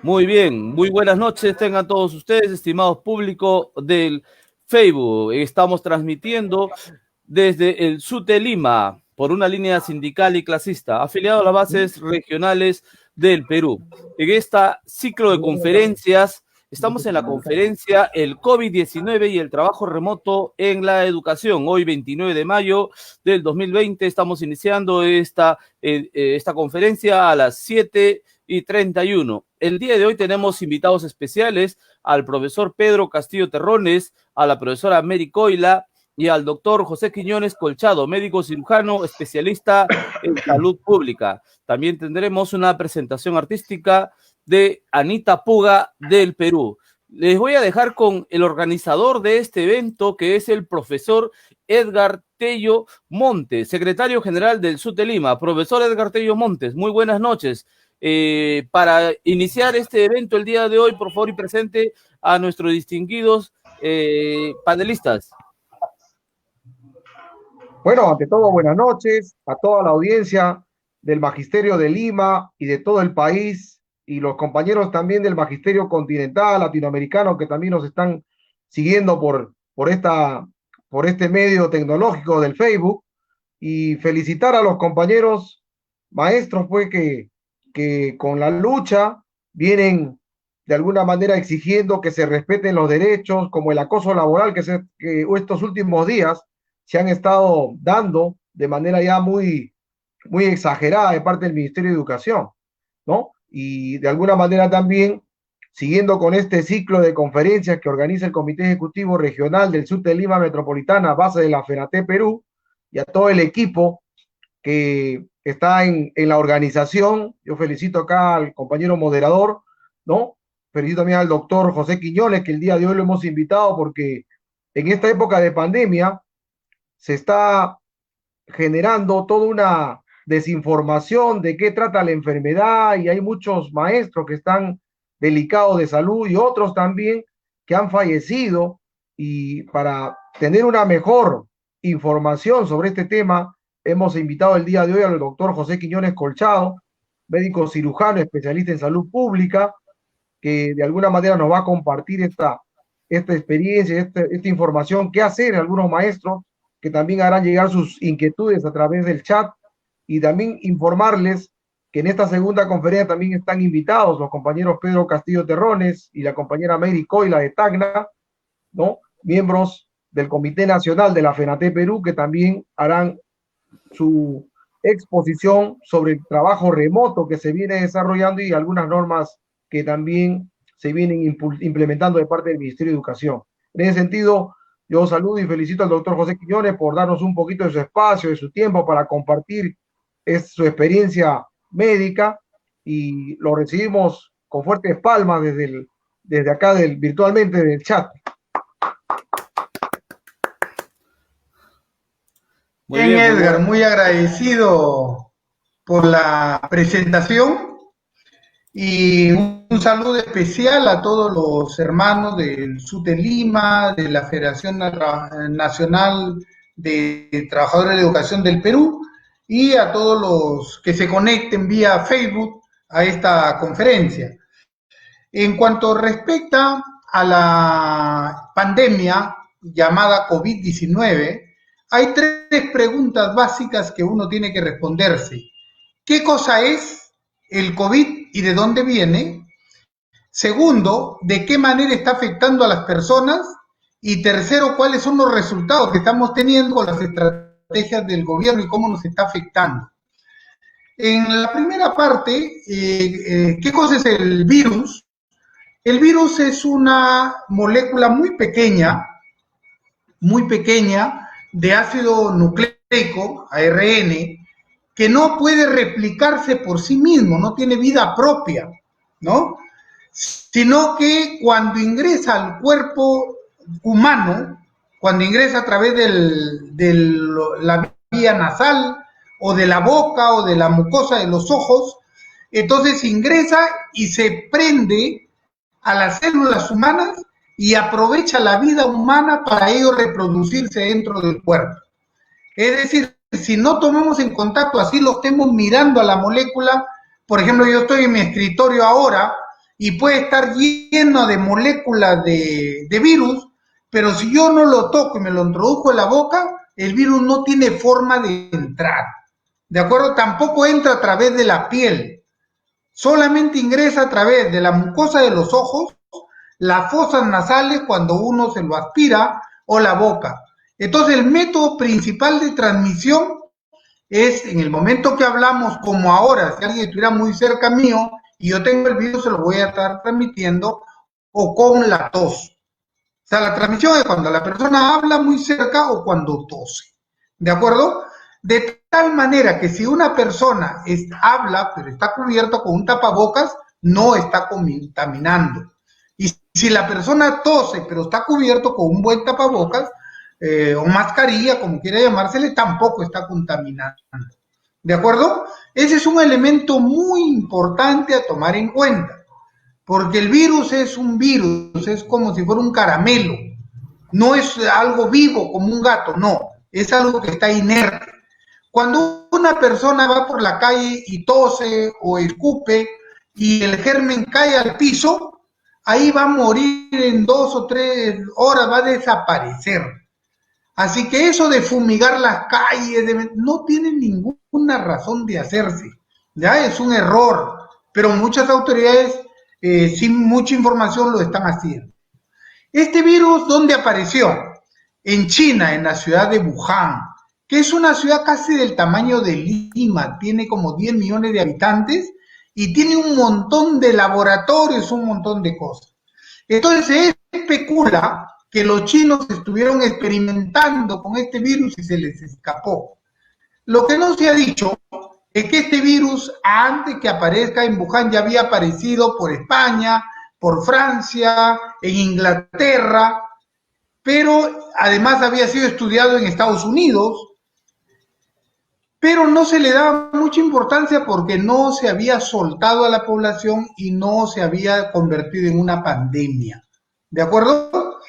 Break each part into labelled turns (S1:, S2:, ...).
S1: Muy bien, muy buenas noches tengan todos ustedes, estimados público del Facebook. Estamos transmitiendo desde el SUTE Lima por una línea sindical y clasista, afiliado a las bases regionales del Perú. En esta ciclo de conferencias, estamos en la conferencia El COVID-19 y el trabajo remoto en la educación. Hoy, 29 de mayo del 2020, estamos iniciando esta conferencia a las 7:31. El día de hoy tenemos invitados especiales al profesor Pedro Castillo Terrones, a la profesora Mary Coila y al doctor José Quiñones Colchado, médico cirujano especialista en salud pública. También tendremos una presentación artística de Anita Puga del Perú. Les voy a dejar con el organizador de este evento, que es el profesor Edgar Tello Montes, secretario general del SUTE Lima. Profesor Edgar Tello Montes, muy buenas noches. Para iniciar este evento el día de hoy, por favor, y presente a nuestros distinguidos panelistas.
S2: Bueno, ante todo, buenas noches a toda la audiencia del Magisterio de Lima y de todo el país, y los compañeros también del Magisterio Continental Latinoamericano que también nos están siguiendo por este medio tecnológico del Facebook, y felicitar a los compañeros maestros, pues, que con la lucha vienen de alguna manera exigiendo que se respeten los derechos, como el acoso laboral que estos últimos días se han estado dando de manera ya muy exagerada de parte del Ministerio de Educación, ¿no? Y de alguna manera también, siguiendo con este ciclo de conferencias que organiza el Comité Ejecutivo Regional del Sur de Lima Metropolitana, a base de la FENATE Perú, y a todo el equipo que está en la organización. Yo felicito acá al compañero moderador, ¿no? Felicito también al doctor José Quiñones, que el día de hoy lo hemos invitado porque en esta época de pandemia se está generando toda una desinformación de qué trata la enfermedad, y hay muchos maestros que están delicados de salud y otros también que han fallecido, y para tener una mejor información sobre este tema hemos invitado el día de hoy al doctor José Quiñones Colchado, médico cirujano especialista en salud pública, que de alguna manera nos va a compartir esta experiencia, esta información, qué hacer algunos maestros que también harán llegar sus inquietudes a través del chat, y también informarles que en esta segunda conferencia también están invitados los compañeros Pedro Castillo Terrones y la compañera Mary Coila de Tacna, ¿no? Miembros del Comité Nacional de la FENATE Perú, que también harán su exposición sobre el trabajo remoto que se viene desarrollando y algunas normas que también se vienen implementando de parte del Ministerio de Educación. En ese sentido, yo saludo y felicito al doctor José Quiñones por darnos un poquito de su espacio, de su tiempo para compartir su experiencia médica, y lo recibimos con fuertes palmas desde acá virtualmente del chat.
S3: Muy bien, Edgar, muy agradecido por la presentación, y un saludo especial a todos los hermanos del SUTE Lima, de la Federación Nacional de Trabajadores de Educación del Perú, y a todos los que se conecten vía Facebook a esta conferencia. En cuanto respecta a la pandemia llamada COVID-19, hay tres preguntas básicas que uno tiene que responderse. ¿Qué cosa es el COVID y de dónde viene? Segundo, ¿de qué manera está afectando a las personas? Y tercero, ¿cuáles son los resultados que estamos teniendo con las estrategias del gobierno y cómo nos está afectando? En la primera parte, ¿qué cosa es el virus? El virus es una molécula muy pequeña, de ácido nucleico, ARN, que no puede replicarse por sí mismo, no tiene vida propia, ¿no? Sino que cuando ingresa al cuerpo humano, cuando ingresa a través de la vía nasal, o de la boca, o de la mucosa de los ojos, entonces ingresa y se prende a las células humanas y aprovecha la vida humana para ello reproducirse dentro del cuerpo. Es decir, si no tomamos en contacto, así lo estemos mirando a la molécula, por ejemplo, yo estoy en mi escritorio ahora y puede estar lleno de moléculas de virus, pero si yo no lo toco y me lo introduzco en la boca, el virus no tiene forma de entrar, ¿de acuerdo? Tampoco entra a través de la piel, solamente ingresa a través de la mucosa de los ojos, las fosas nasales cuando uno se lo aspira o la boca. Entonces el método principal de transmisión es en el momento que hablamos, como ahora, si alguien estuviera muy cerca mío y yo tengo el virus, se lo voy a estar transmitiendo, o con la tos. O sea, la transmisión es cuando la persona habla muy cerca o cuando tose, ¿de acuerdo? De tal manera que si una persona habla, pero está cubierto con un tapabocas, no está contaminando. Y si la persona tose, pero está cubierto con un buen tapabocas, o mascarilla, como quiera llamársele, tampoco está contaminando. ¿De acuerdo? Ese es un elemento muy importante a tomar en cuenta, porque el virus es un virus, es como si fuera un caramelo, no es algo vivo como un gato, no, es algo que está inerte. Cuando una persona va por la calle y tose o escupe y el germen cae al piso, ahí va a morir en 2 o 3 horas, va a desaparecer. Así que eso de fumigar las calles no tiene ninguna razón de hacerse, ya es un error, pero muchas autoridades sin mucha información lo están haciendo. Este virus, ¿dónde apareció? En China, en la ciudad de Wuhan, que es una ciudad casi del tamaño de Lima, tiene como 10 millones de habitantes y tiene un montón de laboratorios, un montón de cosas. Entonces se especula que los chinos estuvieron experimentando con este virus y se les escapó. Lo que no se ha dicho es que este virus, antes que aparezca en Wuhan, ya había aparecido por España, por Francia, en Inglaterra, pero además había sido estudiado en Estados Unidos, pero no se le daba mucha importancia porque no se había soltado a la población y no se había convertido en una pandemia. ¿De acuerdo?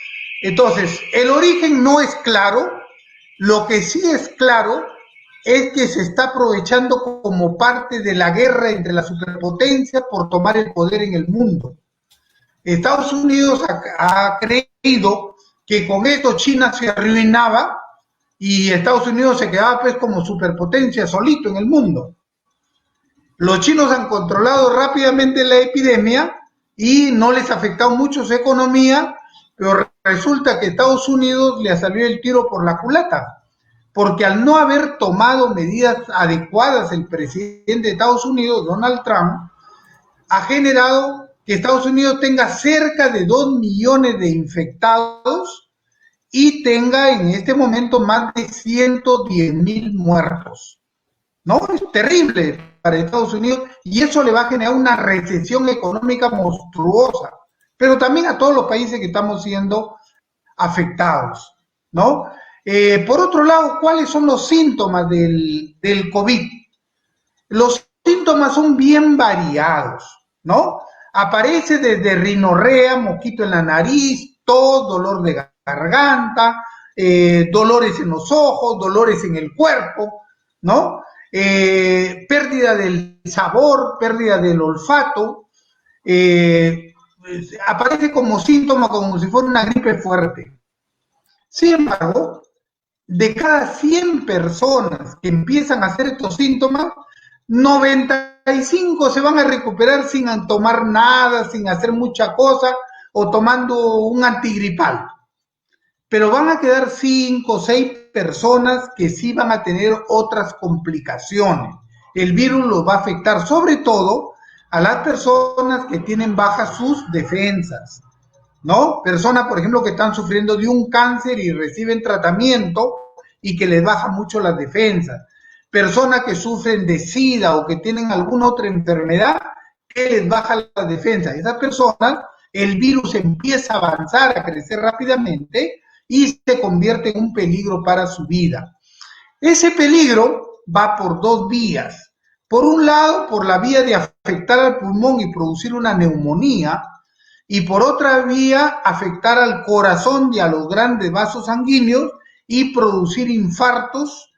S3: Entonces, el origen no es claro, lo que sí es claro es que se está aprovechando como parte de la guerra entre las superpotencias por tomar el poder en el mundo. Estados Unidos ha creído que con esto China se arruinaba y Estados Unidos se quedaba pues como superpotencia solito en el mundo. Los chinos han controlado rápidamente la epidemia y no les ha afectado mucho su economía, pero resulta que Estados Unidos le ha salido el tiro por la culata, porque al no haber tomado medidas adecuadas el presidente de Estados Unidos, Donald Trump, ha generado que Estados Unidos tenga cerca de 2 millones de infectados y tenga en este momento más de 110,000 muertos. ¿No? Es terrible para Estados Unidos y eso le va a generar una recesión económica monstruosa, pero también a todos los países que estamos siendo afectados, ¿no? Por otro lado, ¿cuáles son los síntomas del COVID? Los síntomas son bien variados, ¿no? Aparece desde rinorrea, mosquito en la nariz, tos, dolor de garganta, dolores en los ojos, dolores en el cuerpo, ¿no? Pérdida del sabor, pérdida del olfato, aparece como síntoma como si fuera una gripe fuerte. Sin embargo, de cada 100 personas que empiezan a hacer estos síntomas, 95 se van a recuperar sin tomar nada, sin hacer mucha cosa o tomando un antigripal. Pero van a quedar 5 o 6 personas que sí van a tener otras complicaciones. El virus los va a afectar sobre todo a las personas que tienen bajas sus defensas, ¿no? Personas, por ejemplo, que están sufriendo de un cáncer y reciben tratamiento y que les baja mucho las defensas. Personas que sufren de SIDA o que tienen alguna otra enfermedad que les baja las defensas. Esas personas, el virus empieza a avanzar, a crecer rápidamente y se convierte en un peligro para su vida. Ese peligro va por 2 vías. Por un lado, por la vía de afectar al pulmón y producir una neumonía, y por otra vía, afectar al corazón y a los grandes vasos sanguíneos y producir infartos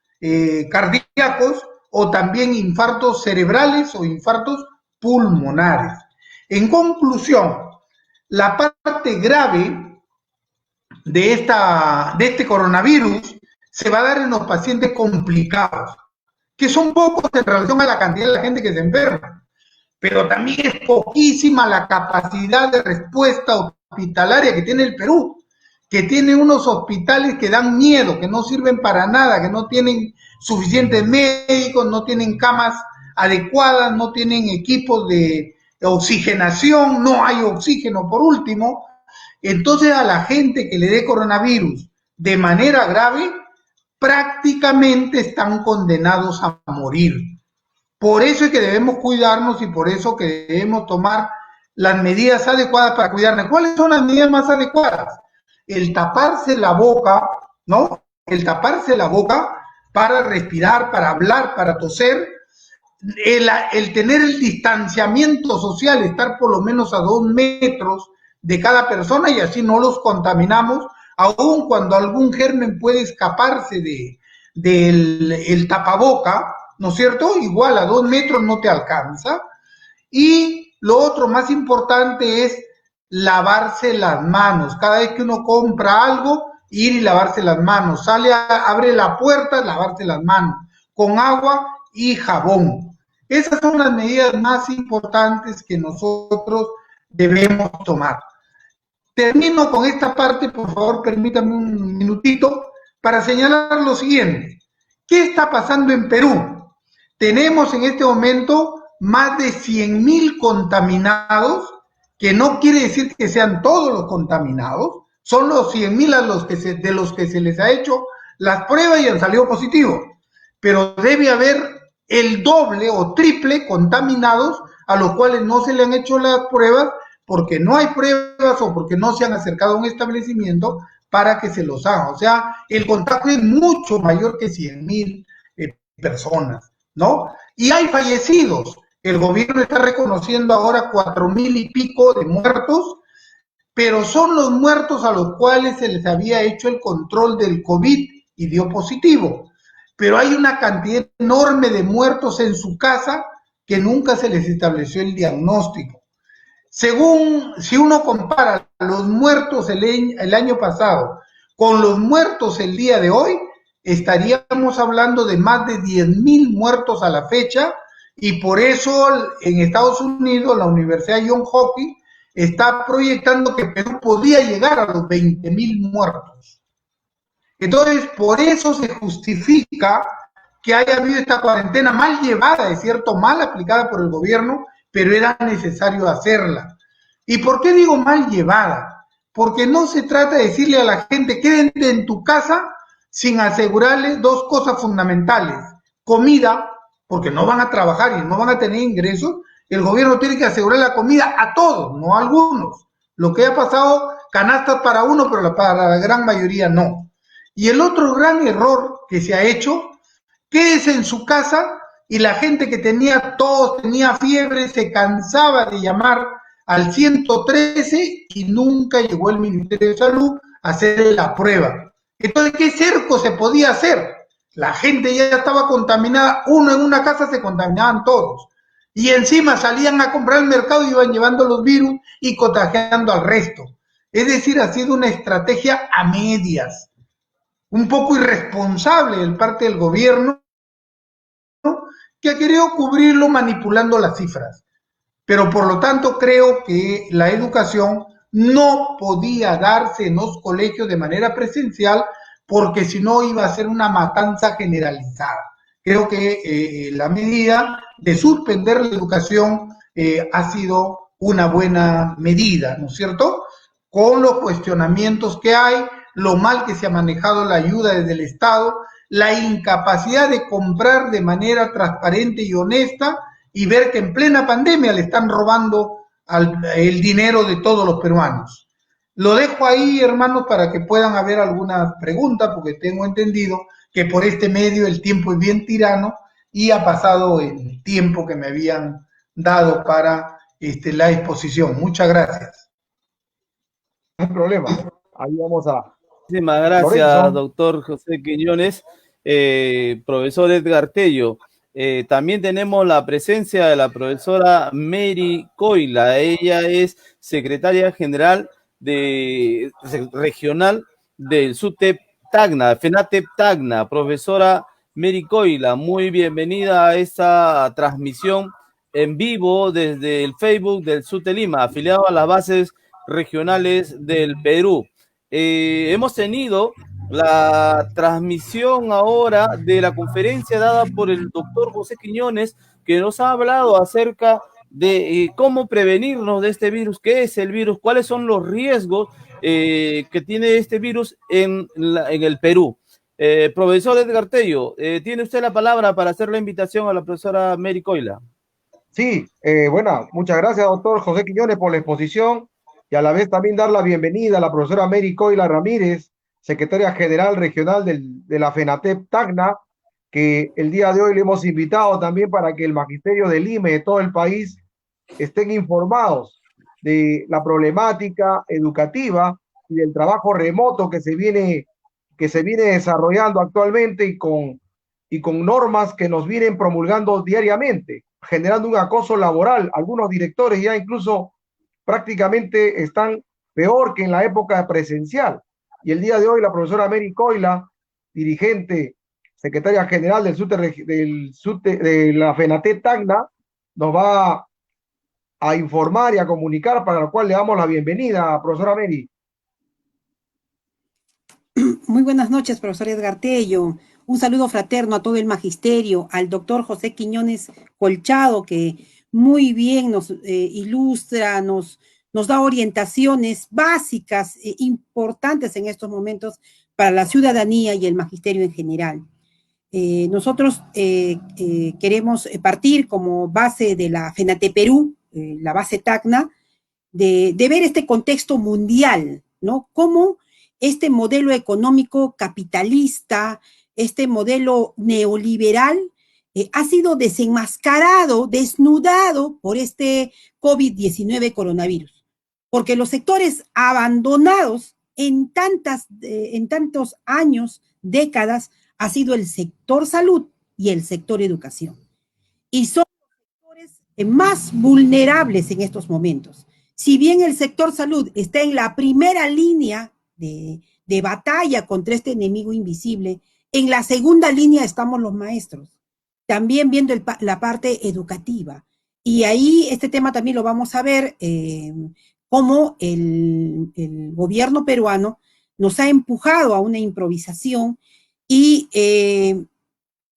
S3: cardíacos o también infartos cerebrales o infartos pulmonares. En conclusión, la parte grave de este coronavirus se va a dar en los pacientes complicados, que son pocos en relación a la cantidad de la gente que se enferma, pero también es poquísima la capacidad de respuesta hospitalaria que tiene el Perú, que tiene unos hospitales que dan miedo, que no sirven para nada, que no tienen suficientes médicos, no tienen camas adecuadas, no tienen equipos de oxigenación, no hay oxígeno por último. Entonces a la gente que le dé coronavirus de manera grave, prácticamente están condenados a morir. Por eso es que debemos cuidarnos y por eso que debemos tomar las medidas adecuadas para cuidarnos. ¿Cuáles son las medidas más adecuadas? El taparse la boca, ¿no? El taparse la boca para respirar, para hablar, para toser. El tener el distanciamiento social, estar por lo menos a 2 metros de cada persona y así no los contaminamos, aun cuando algún germen puede escaparse del tapaboca, ¿no es cierto? Igual a 2 metros no te alcanza. Y lo otro más importante es lavarse las manos. Cada vez que uno compra algo, ir y lavarse las manos. Abre la puerta, lavarse las manos con agua y jabón. Esas son las medidas más importantes que nosotros debemos tomar. Termino con esta parte, por favor, permítame un minutito para señalar lo siguiente. ¿Qué está pasando en Perú? Tenemos en este momento más de 100.000 contaminados, que no quiere decir que sean todos los contaminados, son los 100.000 de los que se les ha hecho las pruebas y han salido positivos, pero debe haber el doble o triple contaminados a los cuales no se le han hecho las pruebas porque no hay pruebas o porque no se han acercado a un establecimiento para que se los hagan. O sea, el contagio es mucho mayor que 100.000 personas, ¿no? Y hay fallecidos. El gobierno está reconociendo ahora 4.000 y pico de muertos, pero son los muertos a los cuales se les había hecho el control del COVID y dio positivo. Pero hay una cantidad enorme de muertos en su casa que nunca se les estableció el diagnóstico. Si uno compara los muertos el año pasado con los muertos el día de hoy, estaríamos hablando de más de 10.000 muertos a la fecha, y por eso en Estados Unidos la Universidad Johns Hopkins está proyectando que Perú podía llegar a los 20.000 muertos. Entonces, por eso se justifica que haya habido esta cuarentena mal llevada, es cierto, mal aplicada por el gobierno, pero era necesario hacerla. ¿Y por qué digo mal llevada? Porque no se trata de decirle a la gente, quédate en tu casa sin asegurarles 2 cosas fundamentales. Comida, porque no van a trabajar y no van a tener ingresos. El gobierno tiene que asegurar la comida a todos, no a algunos. Lo que ha pasado, canastas para uno, pero para la gran mayoría no. Y el otro gran error que se ha hecho, quédese en su casa, y la gente que tenía tos, tenía fiebre, se cansaba de llamar al 113 y nunca llegó el Ministerio de Salud a hacer la prueba. Entonces, ¿qué cerco se podía hacer? La gente ya estaba contaminada, uno en una casa se contaminaban todos. Y encima salían a comprar al mercado y iban llevando los virus y contagiando al resto. Es decir, ha sido una estrategia a medias, un poco irresponsable de parte del gobierno, que ha querido cubrirlo manipulando las cifras. Pero por lo tanto creo que la educación no podía darse en los colegios de manera presencial, porque si no iba a ser una matanza generalizada. Creo que la medida de suspender la educación ha sido una buena medida, ¿no es cierto? Con los cuestionamientos que hay, lo mal que se ha manejado la ayuda desde el Estado, la incapacidad de comprar de manera transparente y honesta, y ver que en plena pandemia le están robando el dinero de todos los peruanos. Lo dejo ahí, hermanos, para que puedan haber algunas preguntas, porque tengo entendido que por este medio el tiempo es bien tirano y ha pasado el tiempo que me habían dado para la exposición. Muchas gracias.
S2: No hay problema. Ahí vamos a...
S1: Muchísimas gracias, doctor José Quiñones. Profesor Edgar Tello, También tenemos la presencia de la profesora Mary Coila. Ella es secretaria general regional del SUTEP Tacna, FENATEP Tacna. Profesora Mary Coila, muy bienvenida a esta transmisión en vivo desde el Facebook del SUTE Lima, afiliado a las bases regionales del Perú. Hemos tenido la transmisión ahora de la conferencia dada por el doctor José Quiñones, que nos ha hablado acerca de cómo prevenirnos de este virus, qué es el virus, cuáles son los riesgos que tiene este virus en el Perú. Profesor Edgar Tello, tiene usted la palabra para hacer la invitación a la profesora Mary Coila.
S2: Sí, bueno, muchas gracias, doctor José Quiñones, por la exposición y a la vez también dar la bienvenida a la profesora Mary Coila Ramírez, secretaria general regional de la FENATEP Tacna, que el día de hoy le hemos invitado también para que el magisterio de Lima y de todo el país estén informados de la problemática educativa y del trabajo remoto que se viene desarrollando actualmente y con normas que nos vienen promulgando diariamente, generando un acoso laboral. Algunos directores ya incluso prácticamente están peor que en la época presencial. Y el día de hoy la profesora Mary Coila, dirigente, secretaria general de la FENATEP Tacna, nos va a informar y a comunicar, para lo cual le damos la bienvenida, profesora Mary.
S4: Muy buenas noches, profesor Edgar Tello. Un saludo fraterno a todo el magisterio, al doctor José Quiñones Colchado, que muy bien nos ilustra, nos da orientaciones básicas e importantes en estos momentos para la ciudadanía y el magisterio en general. Nosotros queremos partir como base de la FENATEP Perú, la base Tacna, de ver este contexto mundial, ¿no? Cómo este modelo económico capitalista, este modelo neoliberal, ha sido desenmascarado, desnudado por este COVID-19 coronavirus. Porque los sectores abandonados en tantos años, décadas, ha sido el sector salud y el sector educación. Y son los sectores más vulnerables en estos momentos. Si bien el sector salud está en la primera línea de batalla contra este enemigo invisible, en la segunda línea estamos los maestros, también viendo la parte educativa. Y ahí este tema también lo vamos a ver, cómo el gobierno peruano nos ha empujado a una improvisación y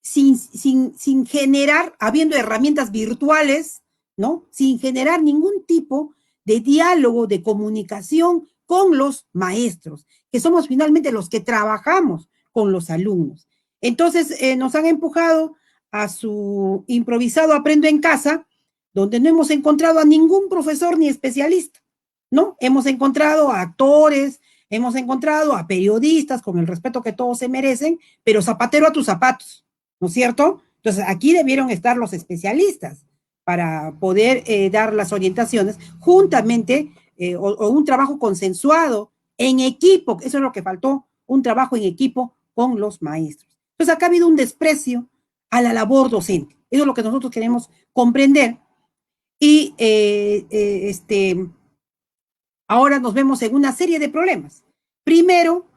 S4: sin generar, habiendo herramientas virtuales, ¿no? Sin generar ningún tipo de diálogo, de comunicación con los maestros, que somos finalmente los que trabajamos con los alumnos. Entonces, nos han empujado a su improvisado Aprendo en Casa, donde no hemos encontrado a ningún profesor ni especialista, ¿no? Hemos encontrado a actores, hemos encontrado a periodistas con el respeto que todos se merecen, pero zapatero a tus zapatos, ¿no es cierto? Entonces, aquí debieron estar los especialistas para poder dar las orientaciones juntamente o un trabajo consensuado en equipo, eso es lo que faltó, un trabajo en equipo con los maestros. Entonces, acá ha habido un desprecio a la labor docente. Eso es lo que nosotros queremos comprender. Y ahora nos vemos en una serie de problemas. Primero,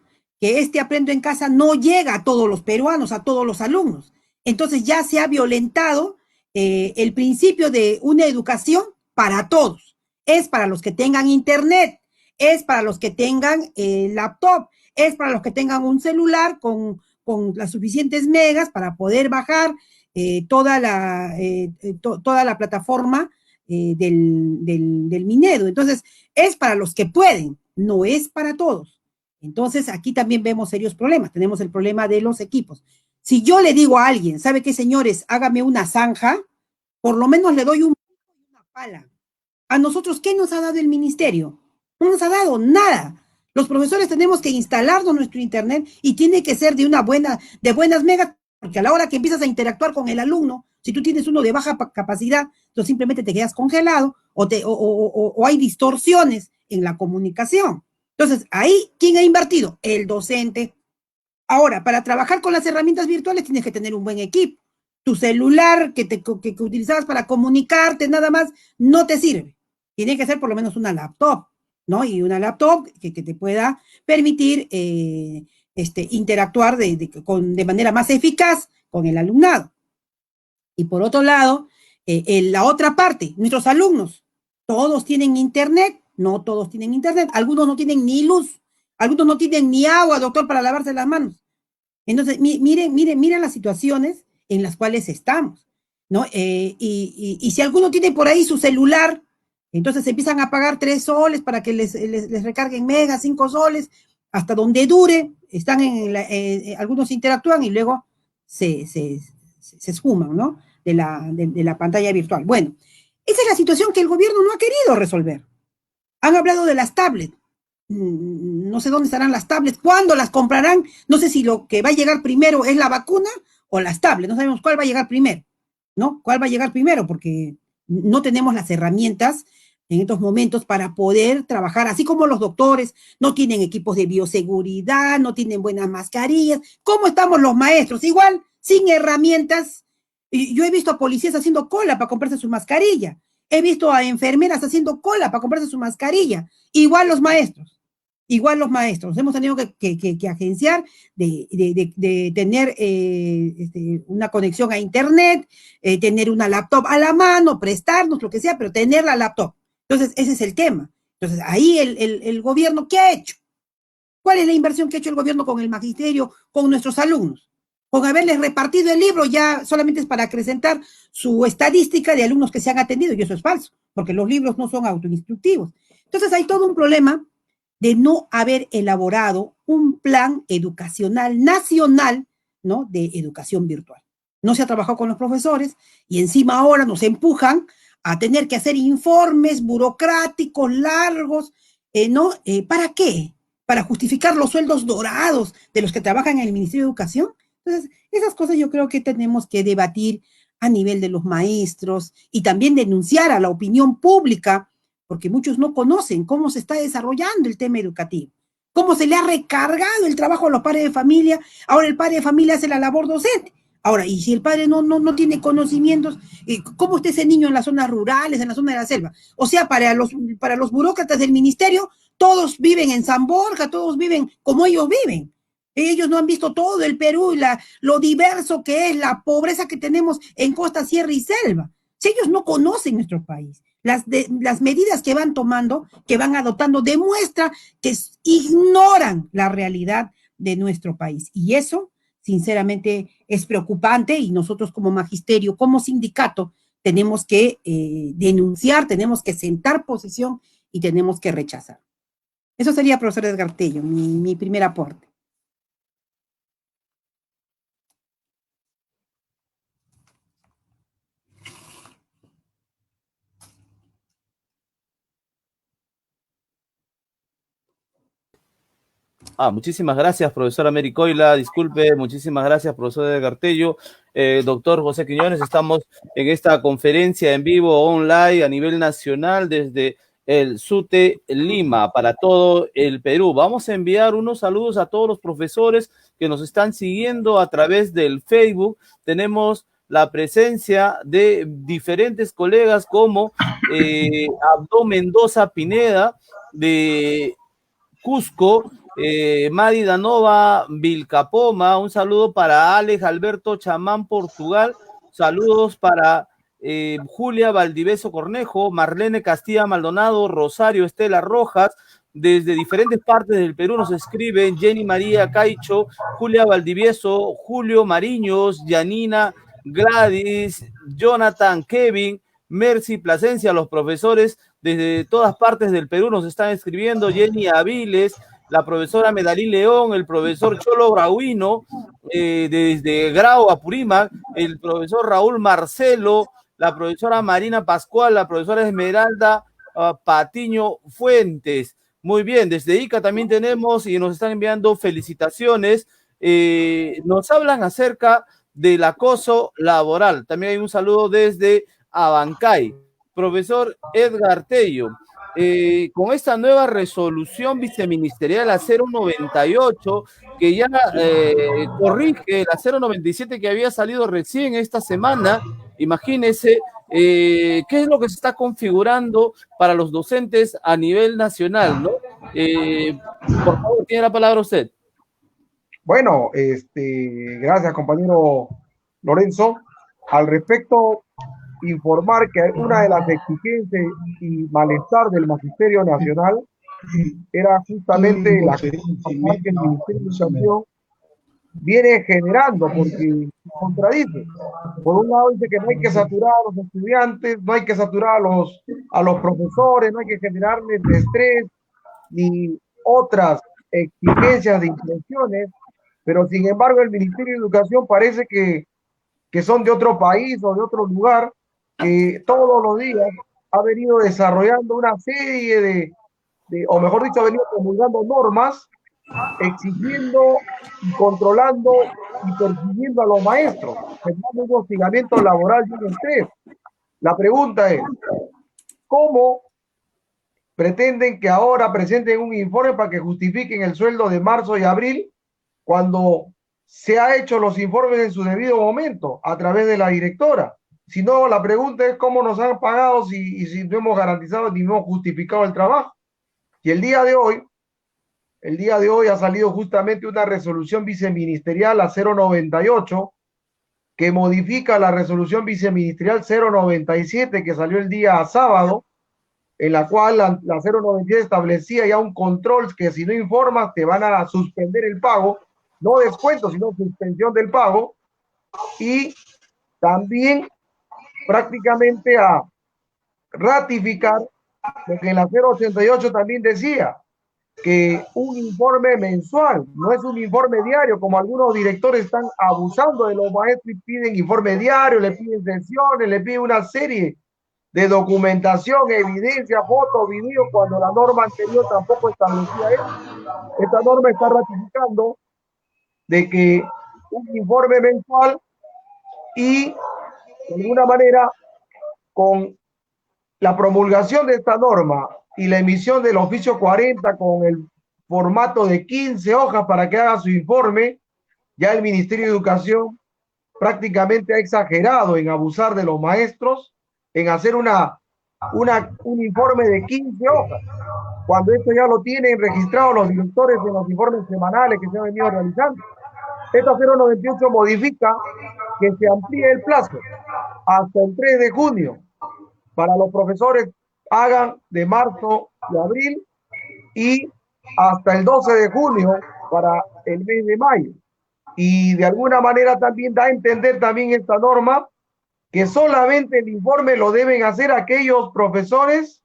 S4: que este Aprendo en Casa no llega a todos los peruanos, a todos los alumnos. Entonces ya se ha violentado el principio de una educación para todos. Es para los que tengan internet, es para los que tengan laptop, es para los que tengan un celular con las suficientes megas para poder bajar toda la plataforma del Minedo. Entonces, es para los que pueden, no es para todos. Entonces, aquí también vemos serios problemas. Tenemos el problema de los equipos. Si yo le digo a alguien, ¿sabe qué, señores? Hágame una zanja, por lo menos le doy una pala. A nosotros, ¿qué nos ha dado el ministerio? No nos ha dado nada. Los profesores tenemos que instalarnos nuestro internet y tiene que ser de buenas megas, porque a la hora que empiezas a interactuar con el alumno, si tú tienes uno de baja capacidad, tú simplemente te quedas congelado o hay distorsiones en la comunicación. Entonces, ahí, ¿quién ha invertido? El docente. Ahora, para trabajar con las herramientas virtuales tienes que tener un buen equipo. Tu celular que utilizabas para comunicarte nada más no te sirve. Tiene que ser por lo menos una laptop, ¿no? Y una laptop que te pueda permitir interactuar de manera más eficaz con el alumnado. Y por otro lado, en la otra parte, nuestros alumnos, todos tienen internet, no todos tienen internet, algunos no tienen ni luz, algunos no tienen ni agua, doctor, para lavarse las manos. Entonces, miren las situaciones en las cuales estamos, ¿no? Y si alguno tiene por ahí su celular, entonces empiezan a pagar 3 soles para que les recarguen megas, 5 soles, hasta donde dure, están algunos interactúan y luego se esfuman, ¿no? De la pantalla virtual. Bueno, esa es la situación que el gobierno no ha querido resolver. Han hablado de las tablets. No sé dónde estarán las tablets, cuándo las comprarán, no sé si lo que va a llegar primero es la vacuna o las tablets, no sabemos cuál va a llegar primero, ¿no? ¿Cuál va a llegar primero? Porque no tenemos las herramientas en estos momentos para poder trabajar, así como los doctores no tienen equipos de bioseguridad, no tienen buenas mascarillas. ¿Cómo estamos los maestros? Igual, sin herramientas. Yo he visto a policías haciendo cola para comprarse su mascarilla. He visto a enfermeras haciendo cola para comprarse su mascarilla. Igual los maestros. Igual los maestros. Hemos tenido que agenciar de tener una conexión a internet, tener una laptop a la mano, prestarnos, lo que sea, pero tener la laptop. Entonces, ese es el tema. Entonces, ahí el gobierno, ¿qué ha hecho? ¿Cuál es la inversión que ha hecho el gobierno con el magisterio, con nuestros alumnos? Con haberles repartido el libro ya solamente es para acrecentar su estadística de alumnos que se han atendido, y eso es falso, porque los libros no son autoinstructivos. Entonces, hay todo un problema de no haber elaborado un plan educacional nacional, ¿no? De educación virtual. No se ha trabajado con los profesores y encima ahora nos empujan a tener que hacer informes burocráticos largos, ¿no? ¿Para qué? Para justificar los sueldos dorados de los que trabajan en el Ministerio de Educación. Entonces, esas cosas yo creo que tenemos que debatir a nivel de los maestros y también denunciar a la opinión pública, porque muchos no conocen cómo se está desarrollando el tema educativo, cómo se le ha recargado el trabajo a los padres de familia. Ahora el padre de familia hace la labor docente. Ahora, y si el padre no tiene conocimientos, ¿cómo está ese niño en las zonas rurales, en la zona de la selva? O sea, para los burócratas del ministerio, todos viven en San Borja, todos viven como ellos viven. Ellos no han visto todo el Perú y lo diverso que es, la pobreza que tenemos en costa, sierra y selva. Si ellos no conocen nuestro país, las medidas que van tomando, que van adoptando, demuestra que ignoran la realidad de nuestro país. Y eso, sinceramente, es preocupante y nosotros como magisterio, como sindicato, tenemos que denunciar, tenemos que sentar posición y tenemos que rechazar. Eso sería, profesor Edgar Tello, mi primer aporte.
S1: Muchísimas gracias, profesora Mericoila. Disculpe, muchísimas gracias, profesor Edgar Tello. Doctor José Quiñones, estamos en esta conferencia en vivo online a nivel nacional desde el SUTE Lima para todo el Perú. Vamos a enviar unos saludos a todos los profesores que nos están siguiendo a través del Facebook. Tenemos la presencia de diferentes colegas como Abdo Mendoza Pineda de Cusco, Madi Danova Vilcapoma, un saludo para Alex Alberto Chamán, Portugal, saludos para Julia Valdivieso Cornejo, Marlene Castilla Maldonado, Rosario Estela Rojas, desde diferentes partes del Perú nos escriben Jenny María Caicho, Julia Valdivieso, Julio Mariños, Yanina, Gladys, Jonathan, Kevin, Mercy Plasencia, los profesores desde todas partes del Perú nos están escribiendo, Jenny Aviles, la profesora Medalí León, el profesor Cholo Brauino, desde Grau Apurímac, el profesor Raúl Marcelo, la profesora Marina Pascual, la profesora Esmeralda Patiño Fuentes. Muy bien, desde Ica también tenemos y nos están enviando felicitaciones. Nos hablan acerca del acoso laboral. También hay un saludo desde Abancay. Profesor Edgar Tello, con esta nueva resolución viceministerial, la 098, que ya corrige la 097 que había salido recién esta semana. Imagínese qué es lo que se está configurando para los docentes a nivel nacional, ¿no? Por favor, tiene la palabra usted.
S2: Bueno, gracias, compañero Lorenzo. Al respecto, informar que una de las exigencias y malestar del Magisterio Nacional era justamente la que el Ministerio de Educación viene generando, porque contradice. Por un lado dice que no hay que saturar a los estudiantes, no hay que saturar a los profesores, no hay que generarles estrés ni otras exigencias de intenciones, pero sin embargo el Ministerio de Educación parece que son de otro país o de otro lugar, que todos los días ha venido desarrollando una serie o mejor dicho, ha venido promulgando normas exigiendo y controlando y persiguiendo a los maestros, generando un hostigamiento laboral y un estrés. La pregunta es, ¿cómo pretenden que ahora presenten un informe para que justifiquen el sueldo de marzo y abril cuando se ha hecho los informes en su debido momento a través de la directora? Si no, la pregunta es cómo nos han pagado si no hemos garantizado ni hemos justificado el trabajo. Y el día de hoy ha salido justamente una resolución viceministerial, la 098, que modifica la resolución viceministerial 097 que salió el día sábado, en la cual la 097 establecía ya un control que si no informas te van a suspender el pago, no descuento, sino suspensión del pago, y también prácticamente a ratificar lo que en la 088 también decía, que un informe mensual, no es un informe diario, como algunos directores están abusando de los maestros y piden informe diario, le piden sesiones, le piden una serie de documentación, evidencia, fotos, video, cuando la norma anterior tampoco establecía eso. Esta norma está ratificando de que un informe mensual y de alguna manera con la promulgación de esta norma y la emisión del oficio 40 con el formato de 15 hojas para que haga su informe, ya el Ministerio de Educación prácticamente ha exagerado en abusar de los maestros, en hacer un informe de 15 hojas, cuando esto ya lo tienen registrado los directores en los informes semanales que se han venido realizando. Esta 098 modifica que se amplíe el plazo hasta el 3 de junio para los profesores hagan de marzo y abril y hasta el 12 de junio para el mes de mayo. Y de alguna manera también da a entender también esta norma que solamente el informe lo deben hacer aquellos profesores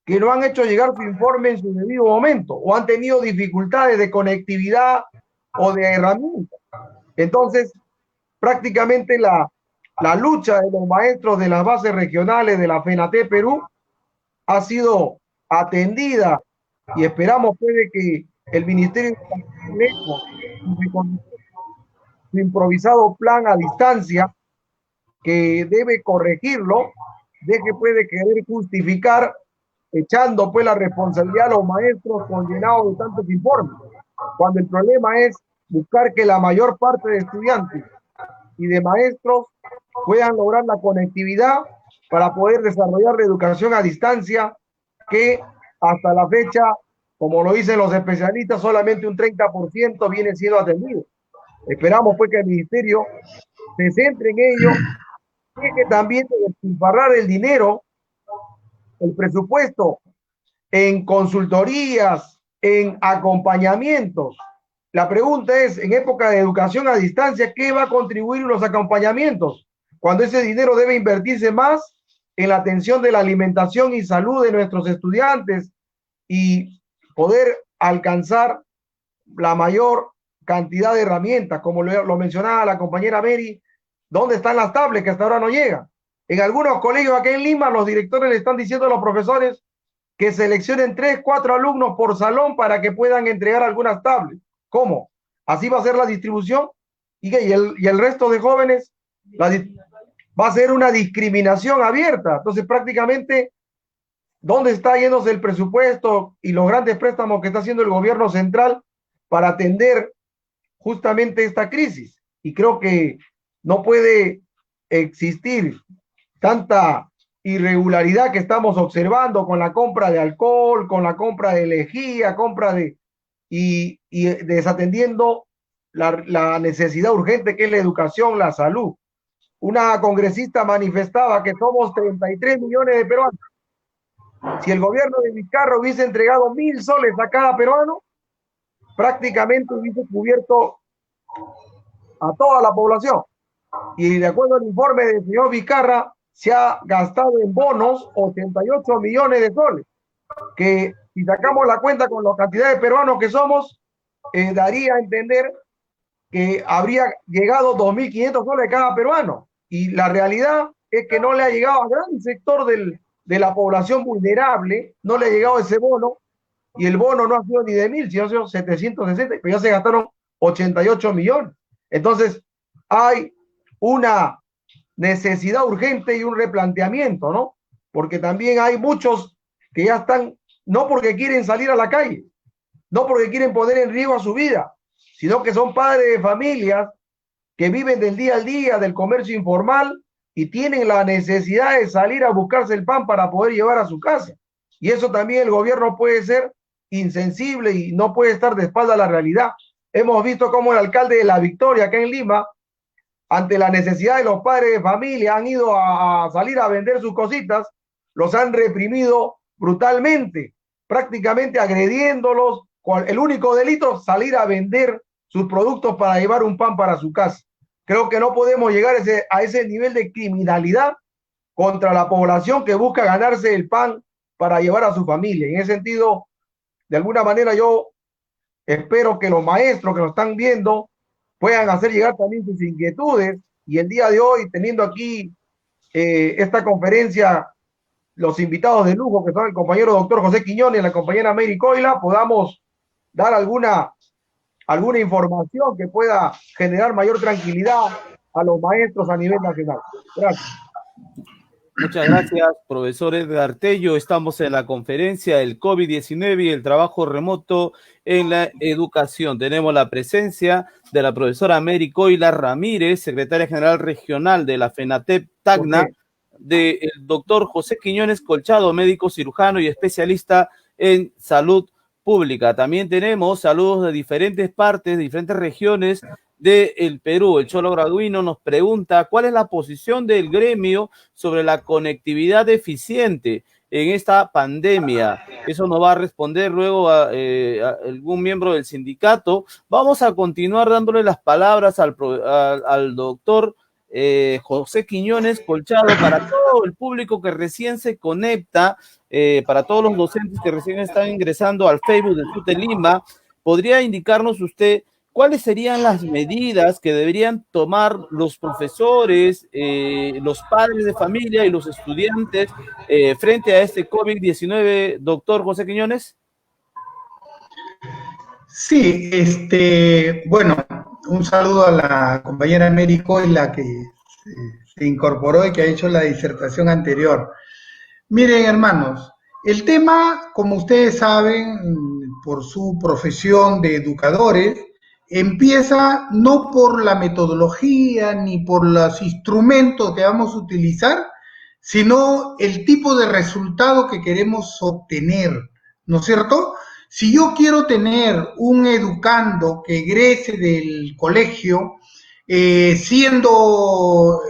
S2: que no han hecho llegar su informe en su debido momento o han tenido dificultades de conectividad o de herramientas. Entonces, prácticamente la lucha de los maestros de las bases regionales de la FENATE Perú ha sido atendida y esperamos puede que el Ministerio de su improvisado plan a distancia que debe corregirlo, deje puede querer justificar echando pues la responsabilidad a los maestros condenados de tantos informes, cuando el problema es buscar que la mayor parte de estudiantes y de maestros puedan lograr la conectividad para poder desarrollar la educación a distancia, que hasta la fecha, como lo dicen los especialistas, solamente un 30% viene siendo atendido. Esperamos pues que el ministerio se centre en ello, y que también despilfarrar el dinero, el presupuesto, en consultorías, en acompañamientos. La pregunta es, en época de educación a distancia, ¿qué va a contribuir los acompañamientos? Cuando ese dinero debe invertirse más en la atención de la alimentación y salud de nuestros estudiantes y poder alcanzar la mayor cantidad de herramientas, como lo mencionaba la compañera Mary, ¿dónde están las tablets que hasta ahora no llegan? En algunos colegios aquí en Lima, los directores le están diciendo a los profesores que seleccionen 3, 4 alumnos por salón para que puedan entregar algunas tablets. ¿Cómo? ¿Así va a ser la distribución? ¿Y el resto de jóvenes? Va a ser una discriminación abierta. Entonces, prácticamente ¿Dónde está yéndose el presupuesto y los grandes préstamos que está haciendo el gobierno central para atender justamente esta crisis? Y creo que no puede existir tanta irregularidad que estamos observando con la compra de alcohol, con la compra de lejía, y desatendiendo la necesidad urgente que es la educación, la salud. Una congresista manifestaba que somos 33 millones de peruanos. Si el gobierno de Vizcarra hubiese entregado 1.000 soles a cada peruano, prácticamente hubiese cubierto a toda la población. Y de acuerdo al informe del señor Vizcarra, se ha gastado en bonos 88 millones de soles, que si sacamos la cuenta con la cantidad de peruanos que somos, daría a entender que habría llegado 2.500 soles cada peruano. Y la realidad es que no le ha llegado a gran sector de la población vulnerable, no le ha llegado ese bono, y el bono no ha sido ni de 1.000, sino ha sido 760, pero ya se gastaron 88 millones. Entonces, hay una necesidad urgente y un replanteamiento, ¿no? Porque también hay muchos que ya están, no porque quieren salir a la calle, no porque quieren poner en riesgo a su vida, sino que son padres de familias que viven del día al día, del comercio informal, y tienen la necesidad de salir a buscarse el pan para poder llevar a su casa. Y eso también el gobierno puede ser insensible y no puede estar de espalda a la realidad. Hemos visto cómo el alcalde de La Victoria, acá en Lima, ante la necesidad de los padres de familia, han ido a salir a vender sus cositas, los han reprimido brutalmente, prácticamente agrediéndolos. El único delito, salir a vender sus productos para llevar un pan para su casa. Creo que no podemos llegar a ese nivel de criminalidad contra la población que busca ganarse el pan para llevar a su familia. En ese sentido, de alguna manera yo espero que los maestros que nos están viendo puedan hacer llegar también sus inquietudes, y el día de hoy, teniendo aquí esta conferencia, los invitados de lujo, que son el compañero doctor José Quiñones y la compañera Mary Coila, podamos dar alguna información que pueda generar mayor tranquilidad a los maestros a nivel nacional. Gracias.
S1: Muchas gracias, profesor Edgar Tello. Estamos en la conferencia del COVID-19 y el trabajo remoto en la educación. Tenemos la presencia de la profesora Mary Coila Ramírez, secretaria general regional de la FENATEP Tacna, del doctor José Quiñones Colchado, médico cirujano y especialista en salud pública. También tenemos saludos de diferentes partes, de diferentes regiones del Perú. El Cholo Graduino nos pregunta cuál es la posición del gremio sobre la conectividad eficiente en esta pandemia. Eso nos va a responder luego a algún miembro del sindicato. Vamos a continuar dándole las palabras al doctor José Quiñones Colchado, para todo el público que recién se conecta, para todos los docentes que recién están ingresando al Facebook del SUTE Lima. ¿Podría indicarnos usted cuáles serían las medidas que deberían tomar los profesores, los padres de familia y los estudiantes frente a este COVID-19, doctor José Quiñones?
S3: Sí, bueno, un saludo a la compañera Mary Coila que se incorporó y que ha hecho la disertación anterior. Miren, hermanos, el tema, como ustedes saben, por su profesión de educadores, empieza no por la metodología ni por los instrumentos que vamos a utilizar, sino el tipo de resultado que queremos obtener, ¿no es cierto? Si yo quiero tener un educando que egrese del colegio, siendo,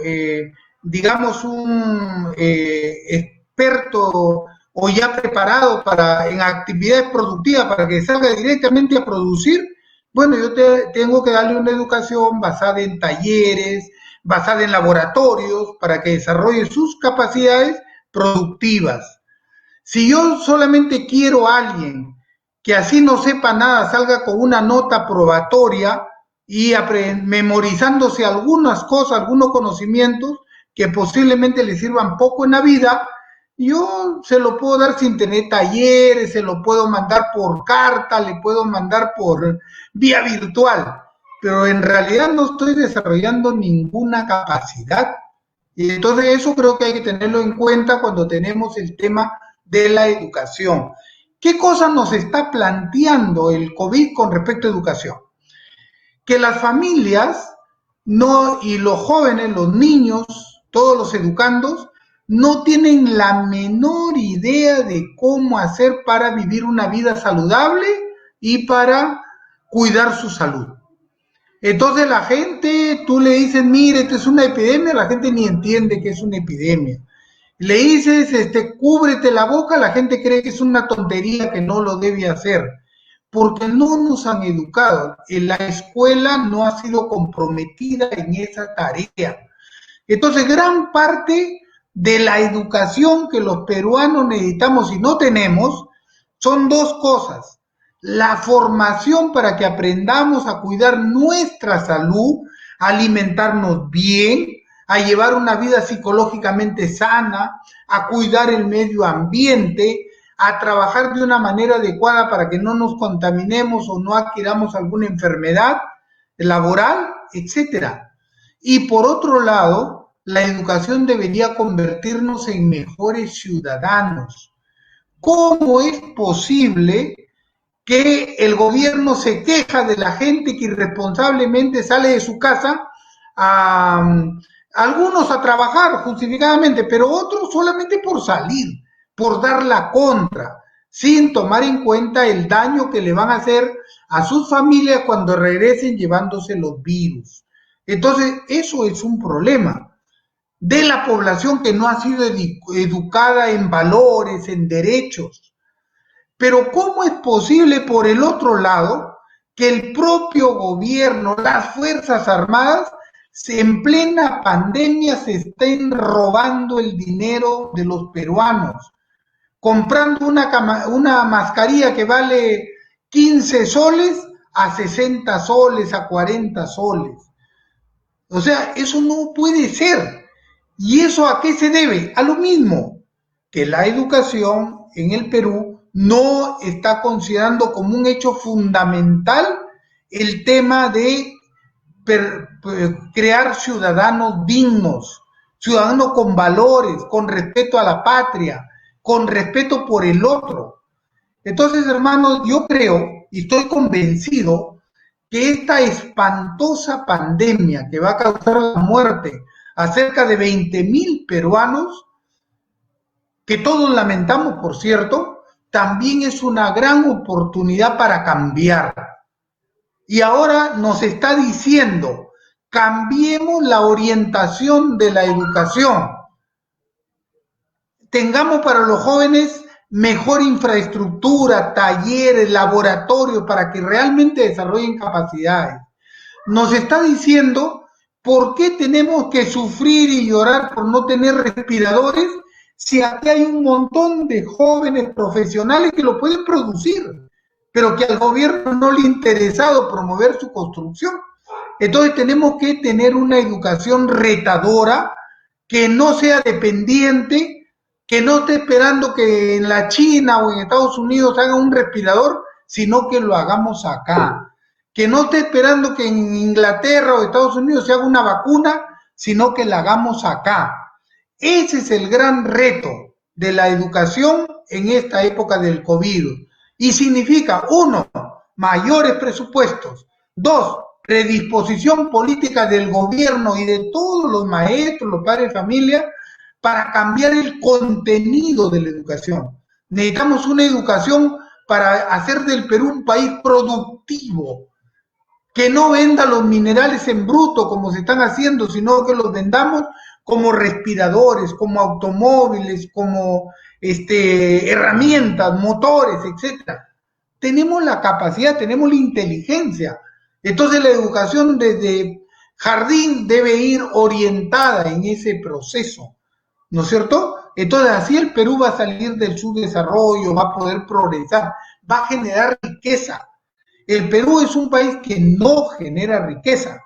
S3: digamos, un experto o ya preparado en actividades productivas para que salga directamente a producir, bueno, yo tengo que darle una educación basada en talleres, basada en laboratorios, para que desarrolle sus capacidades productivas. Si yo solamente quiero a alguien que así no sepa nada, salga con una nota probatoria y memorizándose algunas cosas, algunos conocimientos que posiblemente le sirvan poco en la vida, yo se lo puedo dar sin tener talleres, se lo puedo mandar por carta, le puedo mandar por vía virtual, pero en realidad no estoy desarrollando ninguna capacidad. Y entonces eso creo que hay que tenerlo en cuenta cuando tenemos el tema de la educación. ¿Qué cosa nos está planteando el COVID con respecto a educación? Que las familias y los jóvenes, los niños, todos los educandos, no tienen la menor idea de cómo hacer para vivir una vida saludable y para cuidar su salud. Entonces la gente, tú le dices, mire, esto es una epidemia, la gente ni entiende que es una epidemia. Le dices, cúbrete la boca, la gente cree que es una tontería que no lo debe hacer, porque no nos han educado. La escuela no ha sido comprometida en esa tarea. Entonces, gran parte de la educación que los peruanos necesitamos y no tenemos son dos cosas. La formación para que aprendamos a cuidar nuestra salud, a alimentarnos bien, a llevar una vida psicológicamente sana, a cuidar el medio ambiente, a trabajar de una manera adecuada para que no nos contaminemos o no adquiramos alguna enfermedad laboral, etcétera. Y por otro lado, la educación debería convertirnos en mejores ciudadanos. ¿Cómo es posible que el gobierno se queja de la gente que irresponsablemente sale de su casa algunos a trabajar justificadamente, pero otros solamente por salir, por dar la contra, sin tomar en cuenta el daño que le van a hacer a sus familias cuando regresen llevándose los virus? Entonces, eso es un problema de la población que no ha sido educada en valores, en derechos. Pero ¿cómo es posible, por el otro lado, que el propio gobierno, las Fuerzas Armadas, en plena pandemia se estén robando el dinero de los peruanos, comprando una mascarilla que vale 15 soles a 60 soles, a 40 soles? O sea, eso no puede ser. ¿Y eso a qué se debe? A lo mismo, que la educación en el Perú no está considerando como un hecho fundamental el tema de crear ciudadanos dignos, ciudadanos con valores, con respeto a la patria, con respeto por el otro. Entonces, hermanos, yo creo y estoy convencido que esta espantosa pandemia que va a causar la muerte a cerca de 20,000 peruanos, que todos lamentamos, por cierto, también es una gran oportunidad para cambiar. Y ahora nos está diciendo, cambiemos la orientación de la educación. Tengamos para los jóvenes mejor infraestructura, talleres, laboratorios, para que realmente desarrollen capacidades. Nos está diciendo por qué tenemos que sufrir y llorar por no tener respiradores si aquí hay un montón de jóvenes profesionales que lo pueden producir, pero que al gobierno no le ha interesado promover su construcción. Entonces tenemos que tener una educación retadora, que no sea dependiente, que no esté esperando que en la China o en Estados Unidos haga un respirador, sino que lo hagamos acá. Que no esté esperando que en Inglaterra o Estados Unidos se haga una vacuna, sino que la hagamos acá. Ese es el gran reto de la educación en esta época del COVID. Y significa, 1, mayores presupuestos; 2, predisposición política del gobierno y de todos los maestros, los padres de familia, para cambiar el contenido de la educación. Necesitamos una educación para hacer del Perú un país productivo, que no venda los minerales en bruto como se están haciendo, sino que los vendamos como respiradores, como automóviles, como herramientas, motores, etcétera. Tenemos la capacidad, tenemos la inteligencia. Entonces la educación desde jardín debe ir orientada en ese proceso, ¿no es cierto? Entonces así el Perú va a salir del subdesarrollo, va a poder progresar, va a generar riqueza. El Perú es un país que no genera riqueza.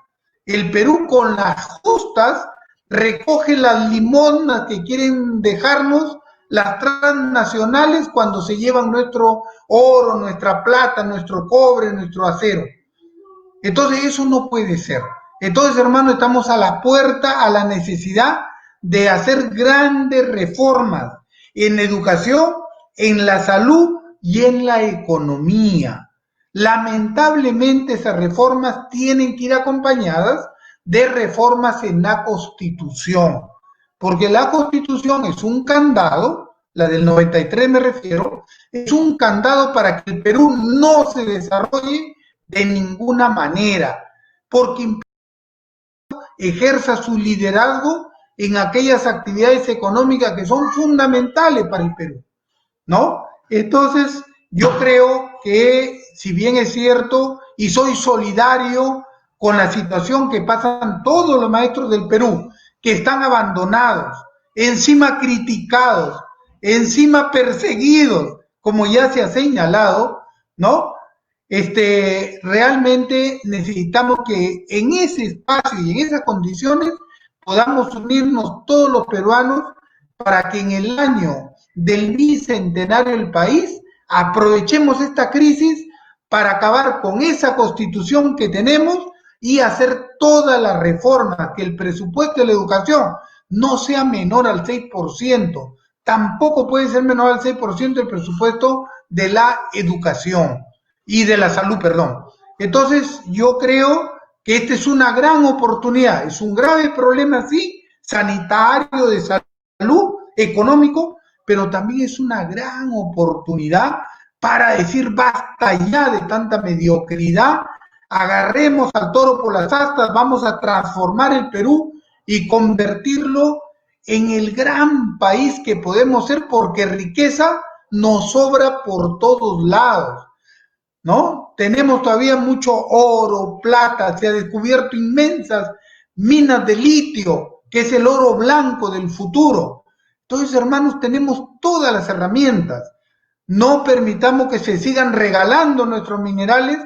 S3: El Perú con las justas recoge las limonas que quieren dejarnos las transnacionales cuando se llevan nuestro oro, nuestra plata, nuestro cobre, nuestro acero. Entonces eso no puede ser. Entonces, hermano, estamos a la puerta a la necesidad de hacer grandes reformas en educación en la salud y en la economía. Lamentablemente esas reformas tienen que ir acompañadas de reformas en la Constitución, porque la Constitución es un candado, la del 93 me refiero, es un candado para que el Perú no se desarrolle de ninguna manera, porque ejerza su liderazgo en aquellas actividades económicas que son fundamentales para el Perú, ¿no? Entonces, yo creo que, si bien es cierto, y soy solidario con la situación que pasan todos los maestros del Perú, que están abandonados, encima criticados, encima perseguidos, como ya se ha señalado, ¿no? Realmente necesitamos que en ese espacio y en esas condiciones podamos unirnos todos los peruanos para que en el año del bicentenario del país aprovechemos esta crisis para acabar con esa constitución que tenemos y hacer todas las reformas, que el presupuesto de la educación no sea menor al 6%, tampoco puede ser menor al 6% el presupuesto de la educación y de la salud, perdón. Entonces, yo creo que esta es una gran oportunidad, es un grave problema, sí, sanitario, de salud, económico, pero también es una gran oportunidad para decir basta ya de tanta mediocridad, agarremos al toro por las astas, vamos a transformar el Perú y convertirlo en el gran país que podemos ser, porque riqueza nos sobra por todos lados, ¿no? Tenemos todavía mucho oro, plata, se ha descubierto inmensas minas de litio, que es el oro blanco del futuro. Entonces, hermanos, tenemos todas las herramientas. No permitamos que se sigan regalando nuestros minerales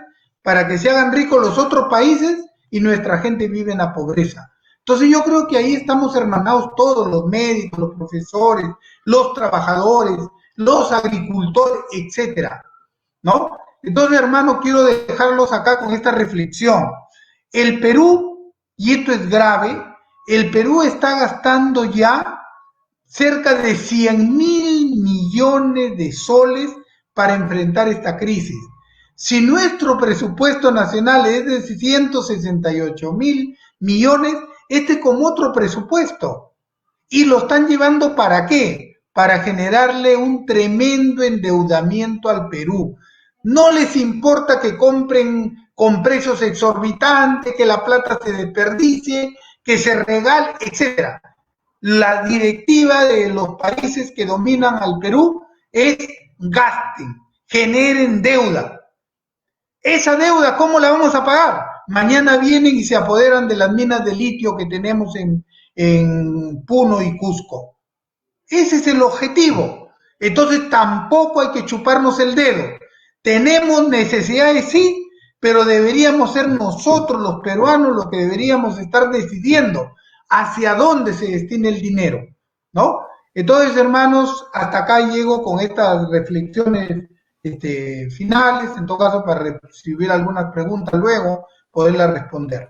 S3: para que se hagan ricos los otros países y nuestra gente vive en la pobreza. Entonces yo creo que ahí estamos hermanados todos, los médicos, los profesores, los trabajadores, los agricultores, etcétera, ¿no? Entonces, hermanos, quiero dejarlos acá con esta reflexión. El Perú, y esto es grave, el Perú está gastando ya cerca de 100.000 millones de soles para enfrentar esta crisis. Si nuestro presupuesto nacional es de 168.000 millones, este es como otro presupuesto. ¿Y lo están llevando para qué? Para generarle un tremendo endeudamiento al Perú. No les importa que compren con precios exorbitantes, que la plata se desperdicie, que se regale, etcétera. La directiva de los países que dominan al Perú es gasten, generen deuda. Esa deuda, ¿cómo la vamos a pagar? Mañana vienen y se apoderan de las minas de litio que tenemos en Puno y Cusco. Ese es el objetivo. Entonces tampoco hay que chuparnos el dedo. Tenemos necesidades, sí, pero deberíamos ser nosotros los peruanos los que deberíamos estar decidiendo hacia dónde se destina el dinero, ¿no? Entonces, hermanos, hasta acá llego con estas reflexiones finales, en todo caso, para recibir algunas preguntas luego, poderlas responder.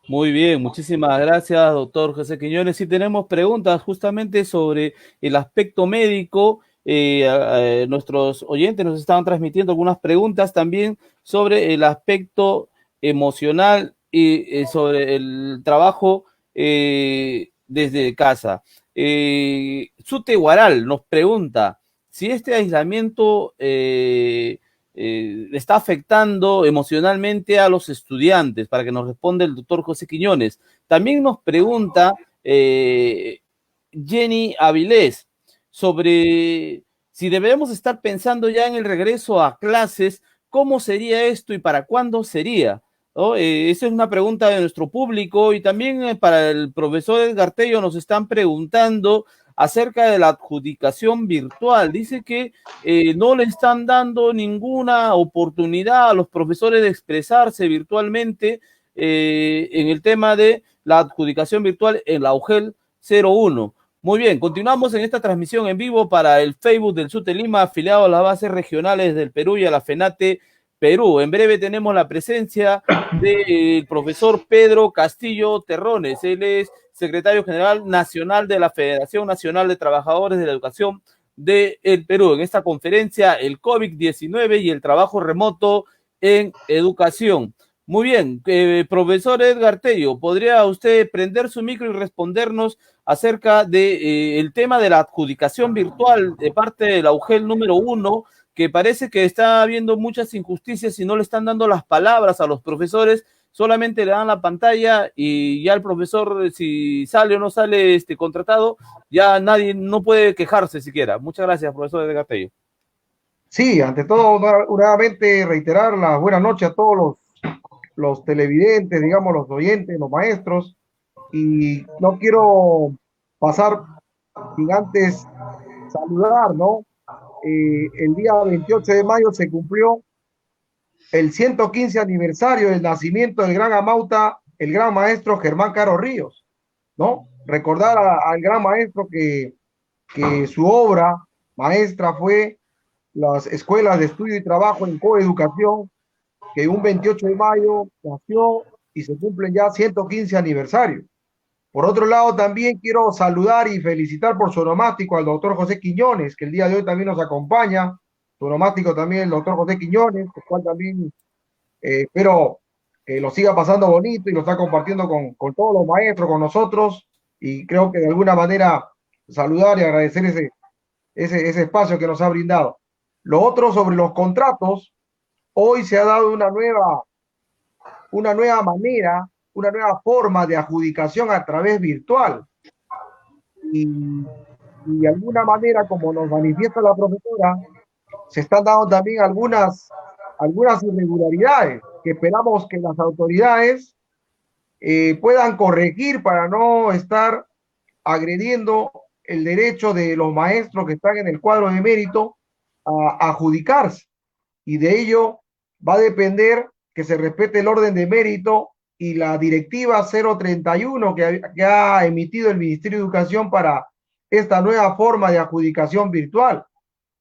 S1: Muy bien, muchísimas gracias, doctor José Quiñones. Sí, tenemos preguntas justamente sobre el aspecto médico. Nuestros oyentes nos estaban transmitiendo algunas preguntas también sobre el aspecto emocional y sobre el trabajo desde casa. Sute Guaral nos pregunta si este aislamiento está afectando emocionalmente a los estudiantes, para que nos responda el doctor José Quiñones. También nos pregunta Jenny Avilés sobre si debemos estar pensando ya en el regreso a clases, ¿cómo sería esto y para cuándo sería? ¿No? Esa es una pregunta de nuestro público, y también para el profesor Edgar Tello nos están preguntando acerca de la adjudicación virtual. Dice que no le están dando ninguna oportunidad a los profesores de expresarse virtualmente en el tema de la adjudicación virtual en la UGEL 01. Muy bien, continuamos en esta transmisión en vivo para el Facebook del SUTE Lima, afiliado a las bases regionales del Perú y a la FENATE Perú. En breve tenemos la presencia del profesor Pedro Castillo Terrones. Él es secretario general nacional de la Federación Nacional de Trabajadores de la Educación del Perú. En esta conferencia, el COVID-19 y el trabajo remoto en educación. Muy bien, profesor Edgar Tello, ¿podría usted prender su micro y respondernos acerca de, el tema de la adjudicación virtual de parte de la UGEL número 1, que parece que está habiendo muchas injusticias y no le están dando las palabras a los profesores, solamente le dan la pantalla y ya el profesor, si sale o no sale contratado, ya nadie no puede quejarse siquiera? Muchas gracias, profesor Edgar Tello.
S2: Sí, ante todo, nuevamente reiterar la buena noche a todos los televidentes, digamos, los oyentes, los maestros, y no quiero pasar sin antes saludar, ¿no? El día 28 de mayo se cumplió el 115 aniversario del nacimiento del gran amauta, el gran maestro Germán Caro Ríos, ¿no? Recordar al gran maestro que su obra maestra fue las escuelas de estudio y trabajo en coeducación, que un 28 de mayo nació y se cumplen ya 115 aniversarios. Por otro lado, también quiero saludar y felicitar por su onomástico al doctor José Quiñones, que el día de hoy también nos acompaña. Su onomástico también el doctor José Quiñones, el cual también espero que lo siga pasando bonito y lo está compartiendo con todos los maestros, con nosotros. Y creo que de alguna manera saludar y agradecer ese espacio que nos ha brindado. Lo otro sobre los contratos, hoy se ha dado una nueva manera, una nueva forma de adjudicación a través virtual. Y de alguna manera, como nos manifiesta la profesora, se están dando también algunas irregularidades que esperamos que las autoridades puedan corregir para no estar agrediendo el derecho de los maestros que están en el cuadro de mérito a adjudicarse. Y de ello va a depender que se respete el orden de mérito y la directiva 031 que ha emitido el Ministerio de Educación para esta nueva forma de adjudicación virtual.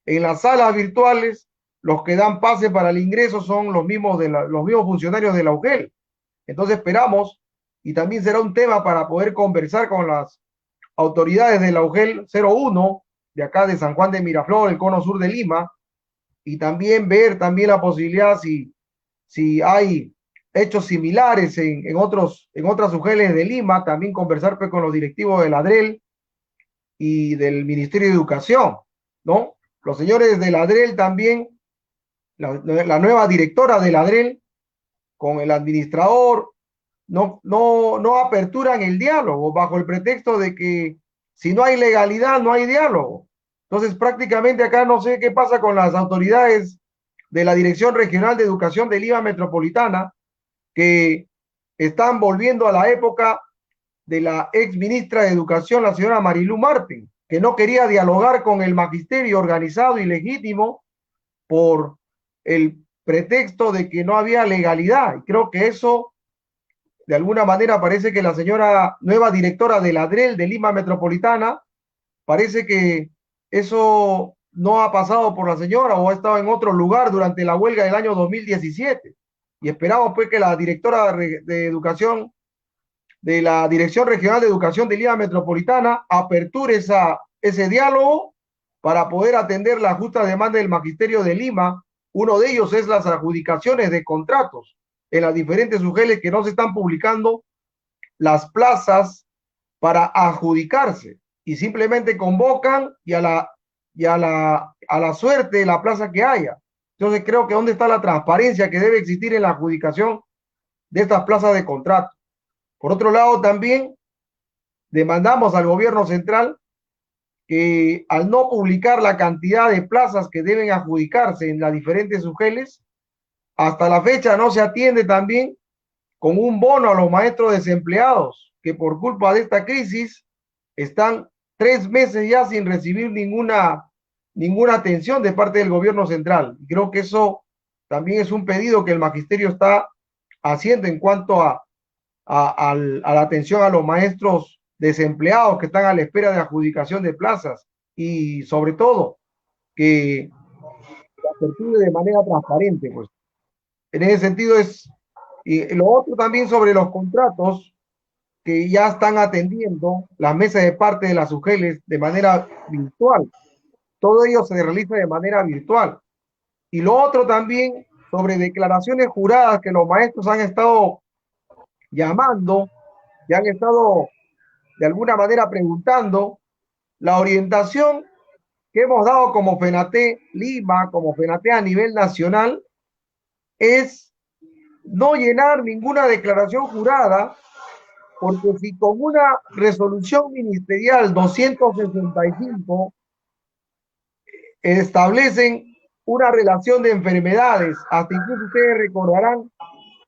S2: En las salas virtuales, los que dan pase para el ingreso son los mismos funcionarios de la UGEL. Entonces esperamos, y también será un tema para poder conversar con las autoridades de la UGEL 01, de acá de San Juan de Miraflores, el cono sur de Lima, y también ver también la posibilidad si hay hechos similares en otras UGELes de Lima, también conversar pues, con los directivos del ADREL y del Ministerio de Educación, ¿no? Los señores del ADREL también, la nueva directora del ADREL, con el administrador, no aperturan el diálogo bajo el pretexto de que si no hay legalidad, no hay diálogo. Entonces, prácticamente acá no sé qué pasa con las autoridades de la Dirección Regional de Educación de Lima Metropolitana, que están volviendo a la época de la ex ministra de Educación, la señora Marilú Martín, que no quería dialogar con el magisterio organizado y legítimo por el pretexto de que no había legalidad. Y creo que eso, de alguna manera, parece que la señora nueva directora de la ADREL de Lima Metropolitana, parece que eso no ha pasado por la señora o ha estado en otro lugar durante la huelga del año 2017. Y esperamos pues que la directora de Educación de la Dirección Regional de Educación de Lima Metropolitana aperture ese diálogo para poder atender la justa demanda del Magisterio de Lima. Uno de ellos es las adjudicaciones de contratos en las diferentes UGELes que no se están publicando las plazas para adjudicarse y simplemente convocan y a la suerte de la plaza que haya. Entonces creo que dónde está la transparencia que debe existir en la adjudicación de estas plazas de contrato. Por otro lado, también demandamos al gobierno central que al no publicar la cantidad de plazas que deben adjudicarse en las diferentes UGELes, hasta la fecha no se atiende también con un bono a los maestros desempleados, que por culpa de esta crisis están 3 meses ya sin recibir ninguna atención de parte del gobierno central. Y creo que eso también es un pedido que el magisterio está haciendo en cuanto a la atención a los maestros desempleados que están a la espera de adjudicación de plazas y sobre todo que se aperture de manera transparente. Pues. En ese sentido y lo otro también sobre los contratos que ya están atendiendo las mesas de parte de las UGELes de manera virtual. todo ello se realiza de manera virtual. Y lo otro también sobre declaraciones juradas que los maestros han estado llamando y han estado de alguna manera preguntando, la orientación que hemos dado como FENATE Lima, como FENATE a nivel nacional, es no llenar ninguna declaración jurada, porque si con una resolución ministerial 265 establecen una relación de enfermedades, hasta incluso ustedes recordarán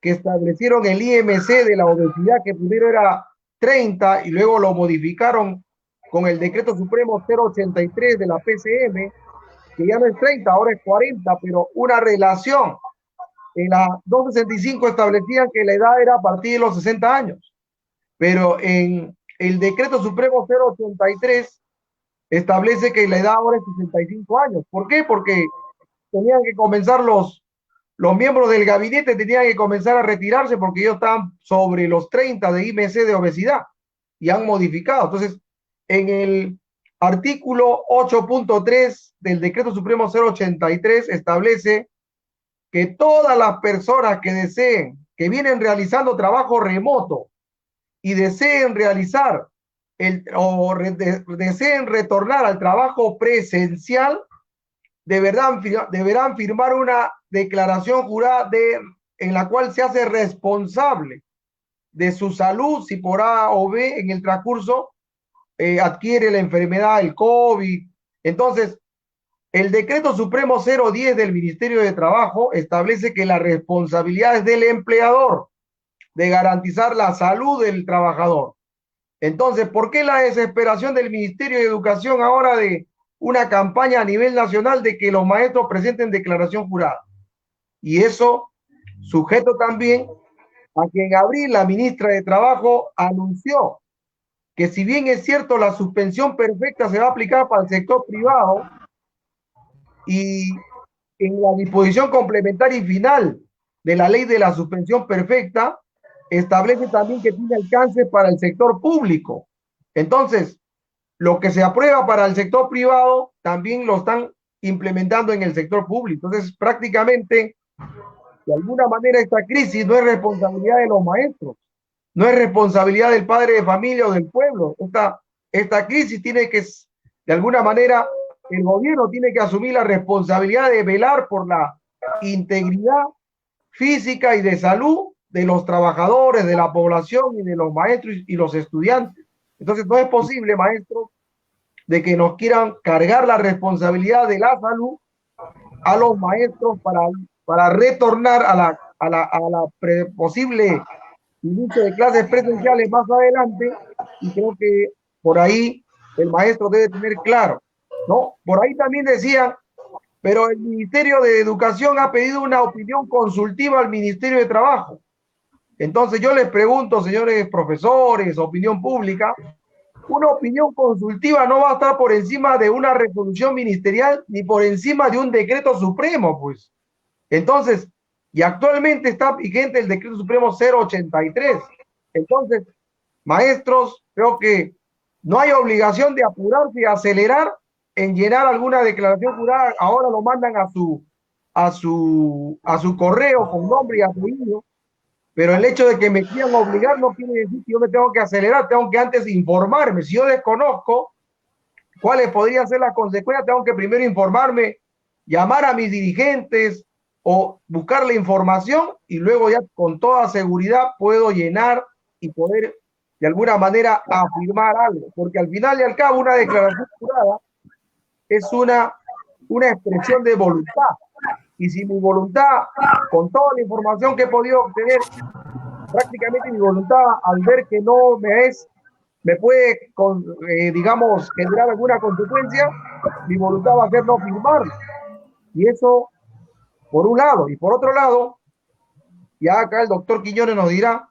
S2: que establecieron el IMC de la obesidad, que primero era 30 y luego lo modificaron con el decreto supremo 083 de la PCM, que ya no es 30, ahora es 40, pero una relación. En la 265 establecían que la edad era a partir de los 60 años, pero en el decreto supremo 083 establece que la edad ahora es 65 años. ¿Por qué? Porque tenían que comenzar los miembros del gabinete tenían que comenzar a retirarse porque ellos estaban sobre los 30 de IMC de obesidad y han modificado. Entonces, en el artículo 8.3 del decreto supremo 083 establece que todas las personas que deseen, que vienen realizando trabajo remoto y deseen realizar deseen retornar al trabajo presencial, deberán firmar una declaración jurada en la cual se hace responsable de su salud si por A o B en el transcurso adquiere la enfermedad, el COVID. Entonces, el decreto supremo 010 del Ministerio de Trabajo establece que la responsabilidad es del empleador de garantizar la salud del trabajador. Entonces, ¿por qué la desesperación del Ministerio de Educación ahora de una campaña a nivel nacional de que los maestros presenten declaración jurada? Y eso sujeto también a que en abril la ministra de Trabajo anunció que si bien es cierto la suspensión perfecta se va a aplicar para el sector privado, y en la disposición complementaria y final de la ley de la suspensión perfecta establece también que tiene alcance para el sector público. Entonces, lo que se aprueba para el sector privado también lo están implementando en el sector público. Entonces, prácticamente, de alguna manera, esta crisis no es responsabilidad de los maestros, no es responsabilidad del padre de familia o del pueblo. Esta crisis tiene que, de alguna manera, el gobierno tiene que asumir la responsabilidad de velar por la integridad física y de salud de los trabajadores, de la población y de los maestros y los estudiantes. Entonces, no es posible, maestros, de que nos quieran cargar la responsabilidad de la salud a los maestros para retornar a la posible inicio de clases presenciales más adelante, y creo que por ahí el maestro debe tener claro, ¿no? Por ahí también decían, pero el Ministerio de Educación ha pedido una opinión consultiva al Ministerio de Trabajo. Entonces yo les pregunto, señores profesores, opinión pública, una opinión consultiva no va a estar por encima de una resolución ministerial ni por encima de un decreto supremo, pues. Entonces, y actualmente está vigente el decreto supremo 083. Entonces, maestros, creo que no hay obligación de apurarse y acelerar en llenar alguna declaración jurada. Ahora lo mandan a su correo con nombre y apellido, pero el hecho de que me quieran obligar no quiere decir que yo me tengo que acelerar, tengo que antes informarme. Si yo desconozco cuáles podrían ser las consecuencias, tengo que primero informarme, llamar a mis dirigentes o buscar la información, y luego ya con toda seguridad puedo llenar y poder de alguna manera afirmar algo, porque al final y al cabo una declaración jurada es una expresión de voluntad, y si mi voluntad, con toda la información que he podido obtener, prácticamente mi voluntad al ver que no me puede, digamos, generar alguna consecuencia, mi voluntad va a ser no firmarlo. Y eso por un lado. Y por otro lado, ya acá el doctor Quiñones nos dirá,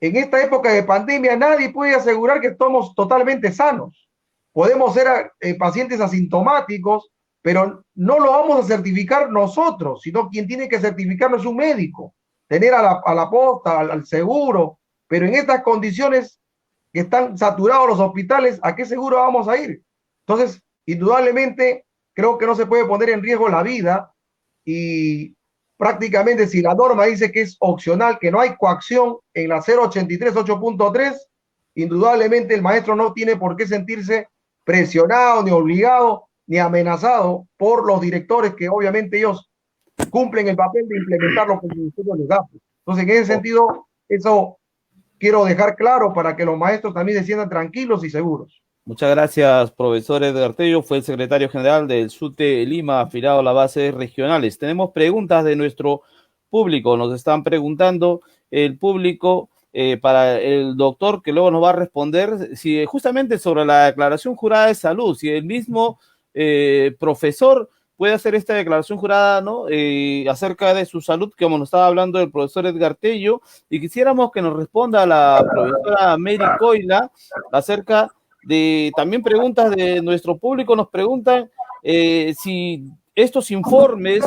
S2: en esta época de pandemia nadie puede asegurar que estamos totalmente sanos. Podemos ser pacientes asintomáticos, pero no lo vamos a certificar nosotros, sino quien tiene que certificarnos es un médico, tener a la posta, al seguro, pero en estas condiciones que están saturados los hospitales, ¿a qué seguro vamos a ir? Entonces, indudablemente, creo que no se puede poner en riesgo la vida y prácticamente si la norma dice que es opcional, que no hay coacción en la 083 8.3, indudablemente el maestro no tiene por qué sentirse presionado, ni obligado, ni amenazado por los directores que obviamente ellos cumplen el papel de implementar lo que el ministerio les da. Entonces, en ese sentido, eso quiero dejar claro para que los maestros también se sientan tranquilos y seguros.
S1: Muchas gracias, profesor Edgar Tello, fue el secretario general del SUTE Lima, afiliado a las bases regionales. Tenemos preguntas de nuestro público, nos están preguntando el público para el doctor, que luego nos va a responder, si justamente sobre la declaración jurada de salud, si el mismo profesor puede hacer esta declaración jurada, ¿no? Acerca de su salud, que como nos estaba hablando el profesor Edgar Tello, y quisiéramos que nos responda la profesora Mary Coila acerca de también preguntas de nuestro público, nos preguntan si estos informes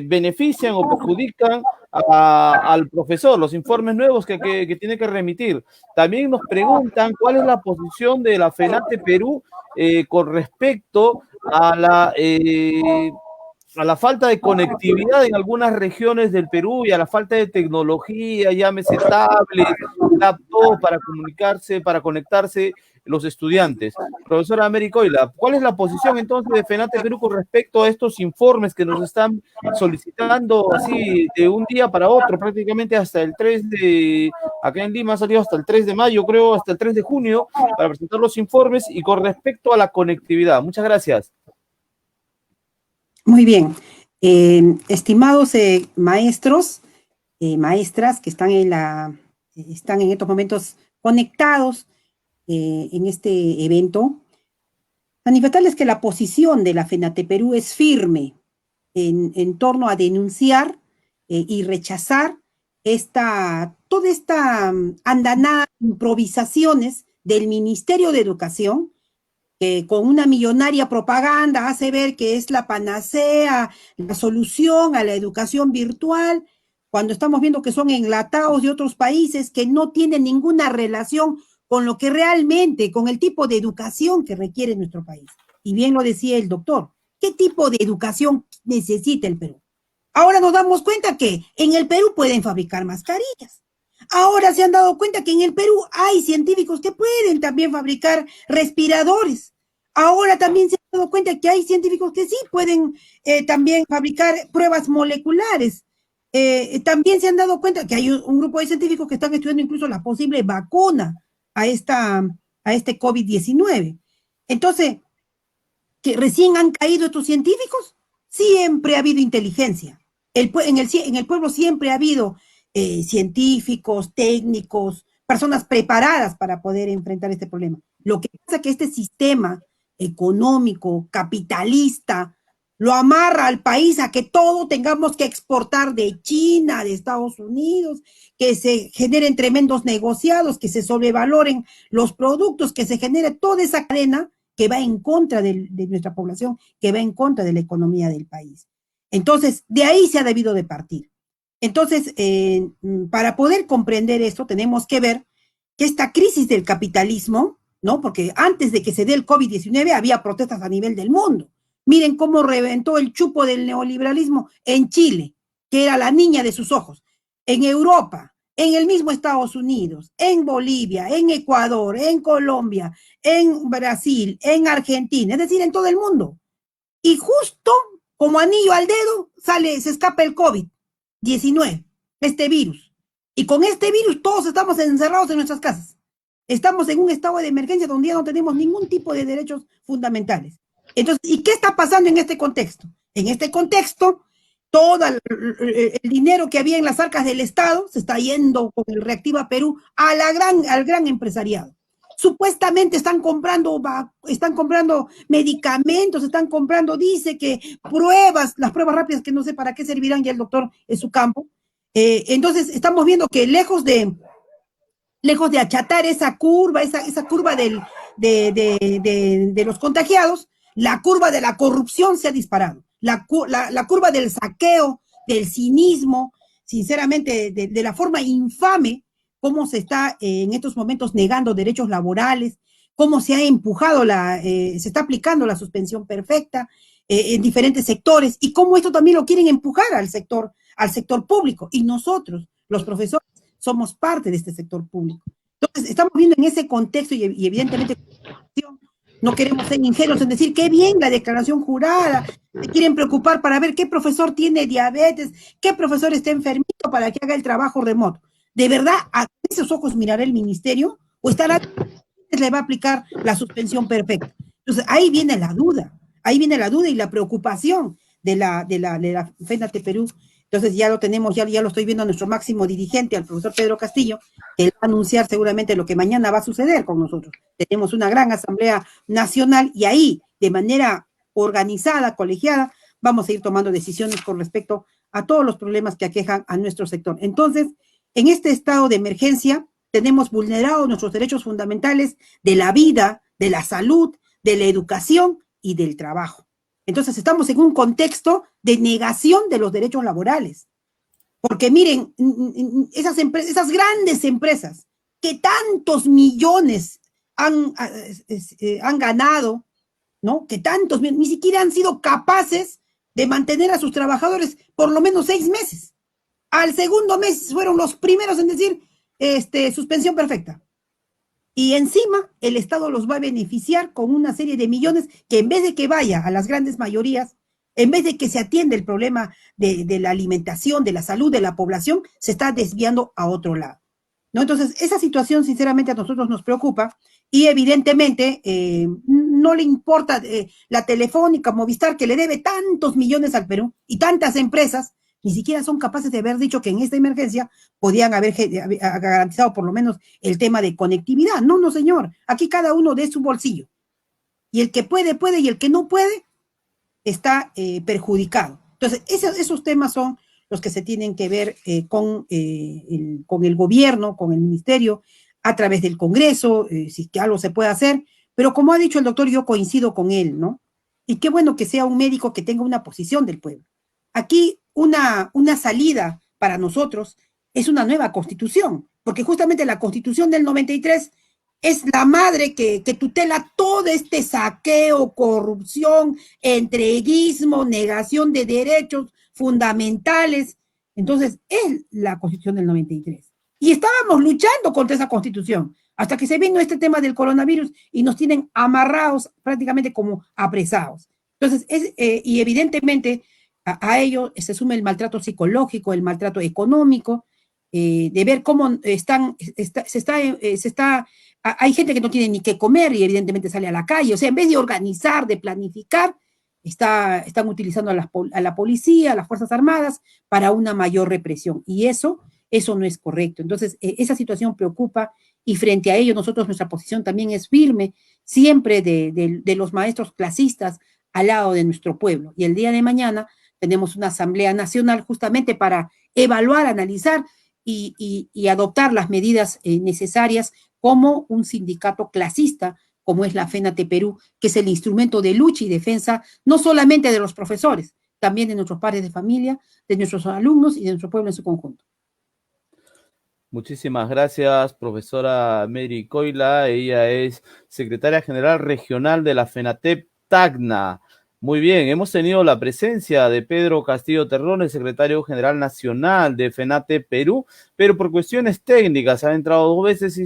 S1: benefician o perjudican al profesor, los informes nuevos que tiene que remitir. También nos preguntan cuál es la posición de la FENATE Perú con respecto a la falta de conectividad en algunas regiones del Perú y a la falta de tecnología, llámese tablet, laptop, para comunicarse, para conectarse los estudiantes. Profesora Americoila, ¿cuál es la posición entonces de FENATE Perú con respecto a estos informes que nos están solicitando así de un día para otro, prácticamente hasta el 3 de, acá en Lima ha salido hasta el 3 de mayo, creo, hasta el 3 de junio, para presentar los informes y con respecto a la conectividad? Muchas gracias.
S4: Muy bien. Estimados maestros, maestras que están en estos momentos conectados en este evento, manifestarles que la posición de la FENATE Perú es firme en torno a denunciar y rechazar toda esta andanada de improvisaciones del Ministerio de Educación, que con una millonaria propaganda hace ver que es la panacea, la solución a la educación virtual, cuando estamos viendo que son enlatados de otros países que no tienen ninguna relación con lo que realmente, con el tipo de educación que requiere nuestro país. Y bien lo decía el doctor, ¿qué tipo de educación necesita el Perú? Ahora nos damos cuenta que en el Perú pueden fabricar mascarillas. Ahora se han dado cuenta que en el Perú hay científicos que pueden también fabricar respiradores. Ahora también se han dado cuenta que hay científicos que sí pueden también fabricar pruebas moleculares. También se han dado cuenta que hay un grupo de científicos que están estudiando incluso la posible vacuna a este COVID-19. Entonces, ¿que recién han caído estos científicos? Siempre ha habido inteligencia. En el pueblo siempre ha habido científicos, técnicos, personas preparadas para poder enfrentar este problema. Lo que pasa es que este sistema económico, capitalista, lo amarra al país a que todo tengamos que exportar de China, de Estados Unidos, que se generen tremendos negociados, que se sobrevaloren los productos, que se genere toda esa cadena que va en contra de nuestra población, que va en contra de la economía del país. Entonces, de ahí se ha debido de partir. Entonces, para poder comprender esto, tenemos que ver que esta crisis del capitalismo, ¿no? Porque antes de que se dé el COVID-19 había protestas a nivel del mundo. Miren cómo reventó el chupo del neoliberalismo en Chile, que era la niña de sus ojos, en Europa, en el mismo Estados Unidos, en Bolivia, en Ecuador, en Colombia, en Brasil, en Argentina, es decir, en todo el mundo. Y justo como anillo al dedo se escapa el COVID-19, este virus. Y con este virus todos estamos encerrados en nuestras casas. Estamos en un estado de emergencia donde ya no tenemos ningún tipo de derechos fundamentales. Entonces, ¿y qué está pasando en este contexto? En este contexto, todo el dinero que había en las arcas del Estado se está yendo con el Reactiva Perú al gran empresariado. Supuestamente están comprando medicamentos, están comprando, dice que las pruebas rápidas que no sé para qué servirán, ya el doctor es su campo. Entonces, estamos viendo que lejos de achatar esa curva de los contagiados, la curva de la corrupción se ha disparado. La curva del saqueo, del cinismo, sinceramente, de la forma infame, cómo se está en estos momentos negando derechos laborales, cómo se ha empujado se está aplicando la suspensión perfecta, en diferentes sectores, y cómo esto también lo quieren empujar al sector público. Y nosotros, los profesores, somos parte de este sector público. Entonces, estamos viendo en ese contexto y evidentemente no queremos ser ingenuos en decir qué bien la declaración jurada, se quieren preocupar para ver qué profesor tiene diabetes, qué profesor está enfermito para que haga el trabajo remoto. ¿De verdad a esos ojos mirará el ministerio o estará le va a aplicar la suspensión perfecta? Entonces, ahí viene la duda y la preocupación de la FENATE Perú. Entonces ya lo tenemos, ya lo estoy viendo a nuestro máximo dirigente, al profesor Pedro Castillo, que él va a anunciar seguramente lo que mañana va a suceder con nosotros. Tenemos una gran asamblea nacional y ahí, de manera organizada, colegiada, vamos a ir tomando decisiones con respecto a todos los problemas que aquejan a nuestro sector. Entonces, en este estado de emergencia, tenemos vulnerados nuestros derechos fundamentales de la vida, de la salud, de la educación y del trabajo. Entonces estamos en un contexto de negación de los derechos laborales. Porque miren, esas grandes empresas que tantos millones han ganado, ¿no? Que tantos, ni siquiera han sido capaces de mantener a sus trabajadores por lo menos 6 meses. Al segundo mes fueron los primeros en decir, suspensión perfecta. Y encima el Estado los va a beneficiar con una serie de millones que en vez de que vaya a las grandes mayorías, en vez de que se atienda el problema de la alimentación, de la salud de la población, se está desviando a otro lado, ¿no? Entonces, esa situación sinceramente a nosotros nos preocupa y evidentemente no le importa la Telefónica, Movistar, que le debe tantos millones al Perú y tantas empresas, ni siquiera son capaces de haber dicho que en esta emergencia podían haber garantizado por lo menos el tema de conectividad. No, no, señor. Aquí cada uno de su bolsillo. Y el que puede, puede, y el que no puede, está perjudicado. Entonces, esos temas son los que se tienen que ver con el gobierno, con el ministerio, a través del Congreso, si es que algo se puede hacer. Pero como ha dicho el doctor, yo coincido con él, ¿no? Y qué bueno que sea un médico que tenga una posición del pueblo. Aquí una salida para nosotros es una nueva constitución, porque justamente la constitución del 93 es la madre que tutela todo este saqueo, corrupción, entreguismo, negación de derechos fundamentales. Entonces, es la constitución del 93. Y estábamos luchando contra esa constitución, hasta que se vino este tema del coronavirus y nos tienen amarrados prácticamente como apresados. Entonces, y evidentemente a ello se suma el maltrato psicológico, el maltrato económico, de ver cómo hay gente que no tiene ni qué comer y evidentemente sale a la calle. O sea, en vez de organizar, de planificar, están utilizando a la policía, a las Fuerzas Armadas para una mayor represión. Y eso no es correcto. Entonces, esa situación preocupa y frente a ello nuestra posición también es firme, siempre de los maestros clasistas al lado de nuestro pueblo. Y el día de mañana tenemos una asamblea nacional justamente para evaluar, analizar y adoptar las medidas necesarias como un sindicato clasista, como es la FENATE Perú, que es el instrumento de lucha y defensa no solamente de los profesores, también de nuestros padres de familia, de nuestros alumnos y de nuestro pueblo en su conjunto.
S1: Muchísimas gracias, profesora Mary Coila. Ella es secretaria general regional de la FENATEP Tacna. Muy bien, hemos tenido la presencia de Pedro Castillo Terrón, el secretario general nacional de FENATE Perú, pero por cuestiones técnicas ha entrado 2 veces y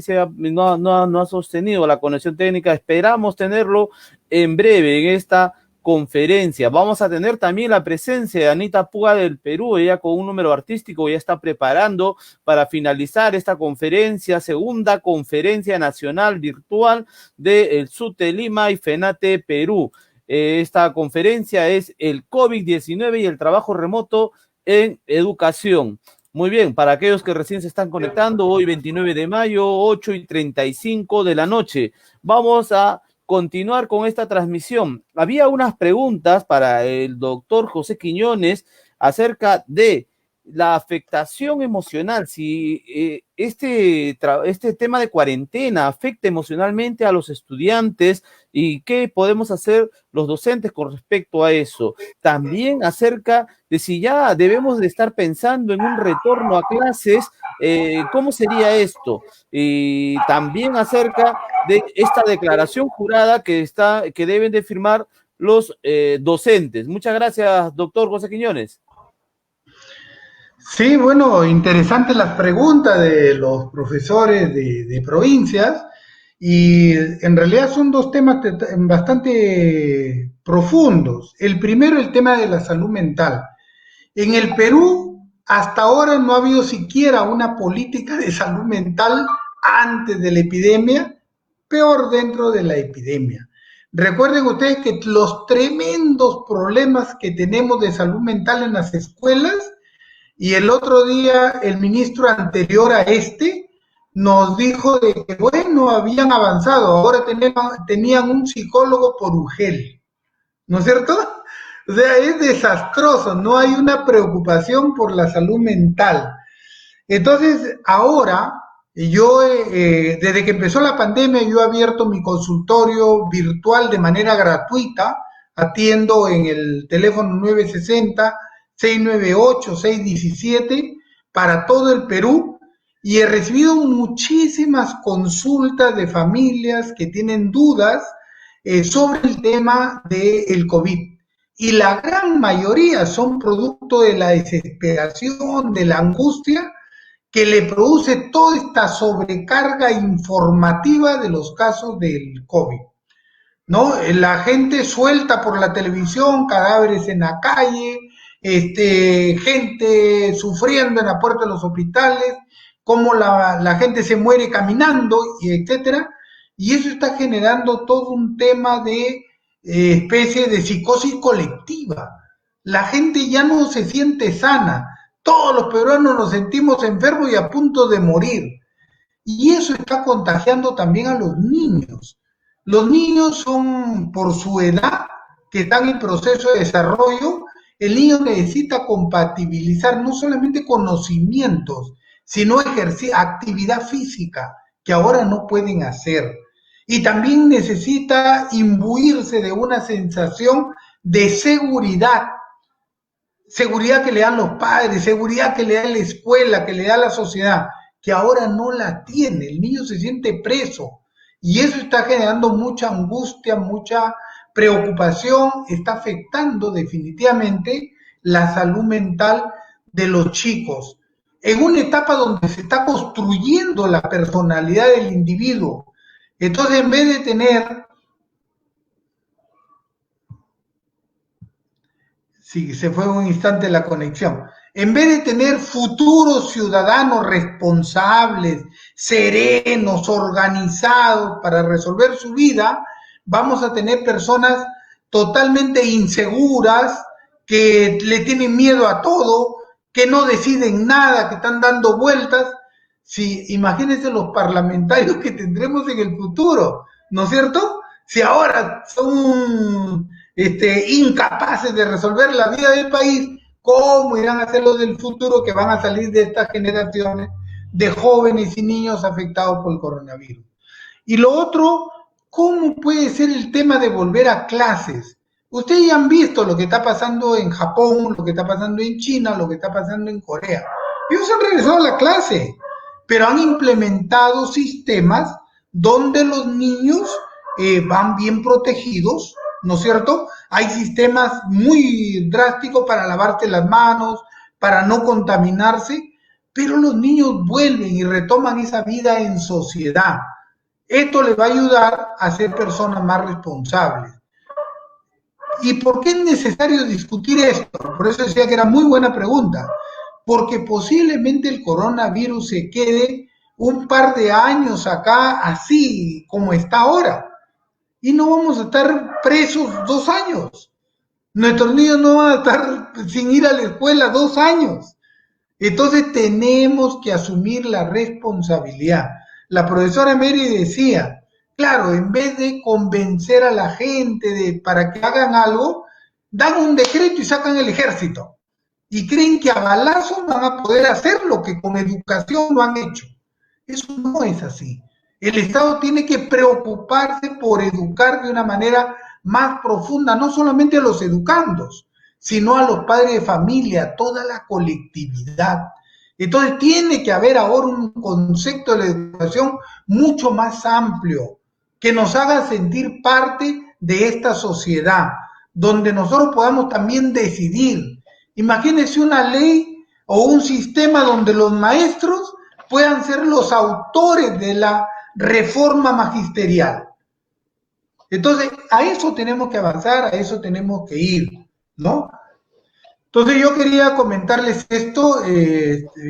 S1: no ha sostenido la conexión técnica. Esperamos tenerlo en breve en esta conferencia. Vamos a tener también la presencia de Anita Puga del Perú, ella con un número artístico ya está preparando para finalizar esta conferencia, segunda conferencia nacional virtual del SUTE Lima y FENATE Perú. Esta conferencia es el COVID-19 y el trabajo remoto en educación. Muy bien, para aquellos que recién se están conectando, hoy 29 de mayo, 8:35 de la noche. Vamos a continuar con esta transmisión. Había unas preguntas para el doctor José Quiñones acerca de la afectación emocional, si este tema de cuarentena afecta emocionalmente a los estudiantes y qué podemos hacer los docentes con respecto a eso. También acerca de si ya debemos de estar pensando en un retorno a clases, ¿cómo sería esto? Y también acerca de esta declaración jurada que deben de firmar los docentes. Muchas gracias, doctor José Quiñones.
S3: Sí, bueno, interesantes las preguntas de los profesores de provincias, y en realidad son dos temas bastante profundos. El primero, el tema de la salud mental. En el Perú, hasta ahora no ha habido siquiera una política de salud mental antes de la epidemia, peor dentro de la epidemia. Recuerden ustedes que los tremendos problemas que tenemos de salud mental en las escuelas, y el otro día el ministro anterior a este nos dijo de que, bueno, habían avanzado, ahora tenían un psicólogo por UGEL, ¿no es cierto? O sea, es desastroso, no hay una preocupación por la salud mental. Entonces, ahora, yo, desde que empezó la pandemia, yo he abierto mi consultorio virtual de manera gratuita, atiendo en el teléfono 960-698-617 para todo el Perú, y he recibido muchísimas consultas de familias que tienen dudas sobre el tema del COVID. Y la gran mayoría son producto de la desesperación, de la angustia que le produce toda esta sobrecarga informativa de los casos del COVID, ¿no? La gente suelta por la televisión cadáveres en la calle, gente sufriendo en la puerta de los hospitales, cómo la gente se muere caminando, y etcétera, y eso está generando todo un tema de especie de psicosis colectiva. La gente ya no se siente sana, todos los peruanos nos sentimos enfermos y a punto de morir, y eso está contagiando también a los niños. Los niños son, por su edad, que están en proceso de desarrollo, el niño necesita compatibilizar no solamente conocimientos, sino actividad física, que ahora no pueden hacer. Y también necesita imbuirse de una sensación de seguridad que le dan los padres, seguridad que le da la escuela, que le da la sociedad, que ahora no la tiene. El niño se siente preso, y eso está generando mucha angustia, mucha preocupación, está afectando definitivamente la salud mental de los chicos. En una etapa donde se está construyendo la personalidad del individuo. Entonces, en vez de tener... Sí, se fue un instante la conexión. En vez de tener futuros ciudadanos responsables, serenos, organizados para resolver su vida, vamos a tener personas totalmente inseguras, que le tienen miedo a todo, que no deciden nada, que están dando vueltas. Sí, imagínense los parlamentarios que tendremos en el futuro, ¿no es cierto? Si ahora son incapaces de resolver la vida del país, ¿cómo irán a ser los del futuro que van a salir de estas generaciones de jóvenes y niños afectados por el coronavirus? Y lo otro, ¿cómo puede ser el tema de volver a clases? Ustedes ya han visto lo que está pasando en Japón, lo que está pasando en China, lo que está pasando en Corea. Ellos han regresado a la clase, pero han implementado sistemas donde los niños van bien protegidos, ¿no es cierto? Hay sistemas muy drásticos para lavarse las manos, para no contaminarse, pero los niños vuelven y retoman esa vida en sociedad. Esto les va a ayudar a ser personas más responsables. ¿Y por qué es necesario discutir esto? Por eso decía que era muy buena pregunta. Porque posiblemente el coronavirus se quede un par de años acá, así como está ahora. Y no vamos a estar presos 2 años. Nuestros niños no van a estar sin ir a la escuela 2 años. Entonces tenemos que asumir la responsabilidad. La profesora Mary decía, claro, en vez de convencer a la gente para que hagan algo, dan un decreto y sacan el ejército. Y creen que a balazos van a poder hacer lo que con educación lo han hecho. Eso no es así. El Estado tiene que preocuparse por educar de una manera más profunda, no solamente a los educandos, sino a los padres de familia, a toda la colectividad. Entonces tiene que haber ahora un concepto de la educación mucho más amplio, que nos haga sentir parte de esta sociedad. donde nosotros podamos también decidir. Imagínense una ley o un sistema donde los maestros puedan ser los autores de la reforma magisterial. Entonces, a eso tenemos que avanzar, a eso tenemos que ir, ¿no? Entonces yo quería comentarles esto,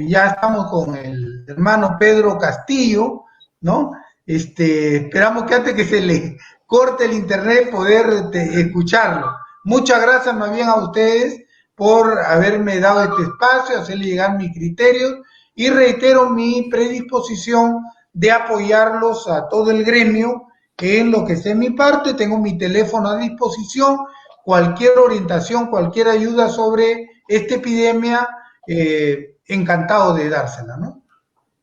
S3: ya estamos con el hermano Pedro Castillo, ¿no? Esperamos que antes que se le corte el internet poder escucharlo. Muchas gracias más bien a ustedes por haberme dado este espacio, hacerle llegar mis criterios y reitero mi predisposición de apoyarlos a todo el gremio en lo que esté mi parte. Tengo mi teléfono a disposición, cualquier orientación, cualquier ayuda sobre esta epidemia, encantado de dársela, ¿no?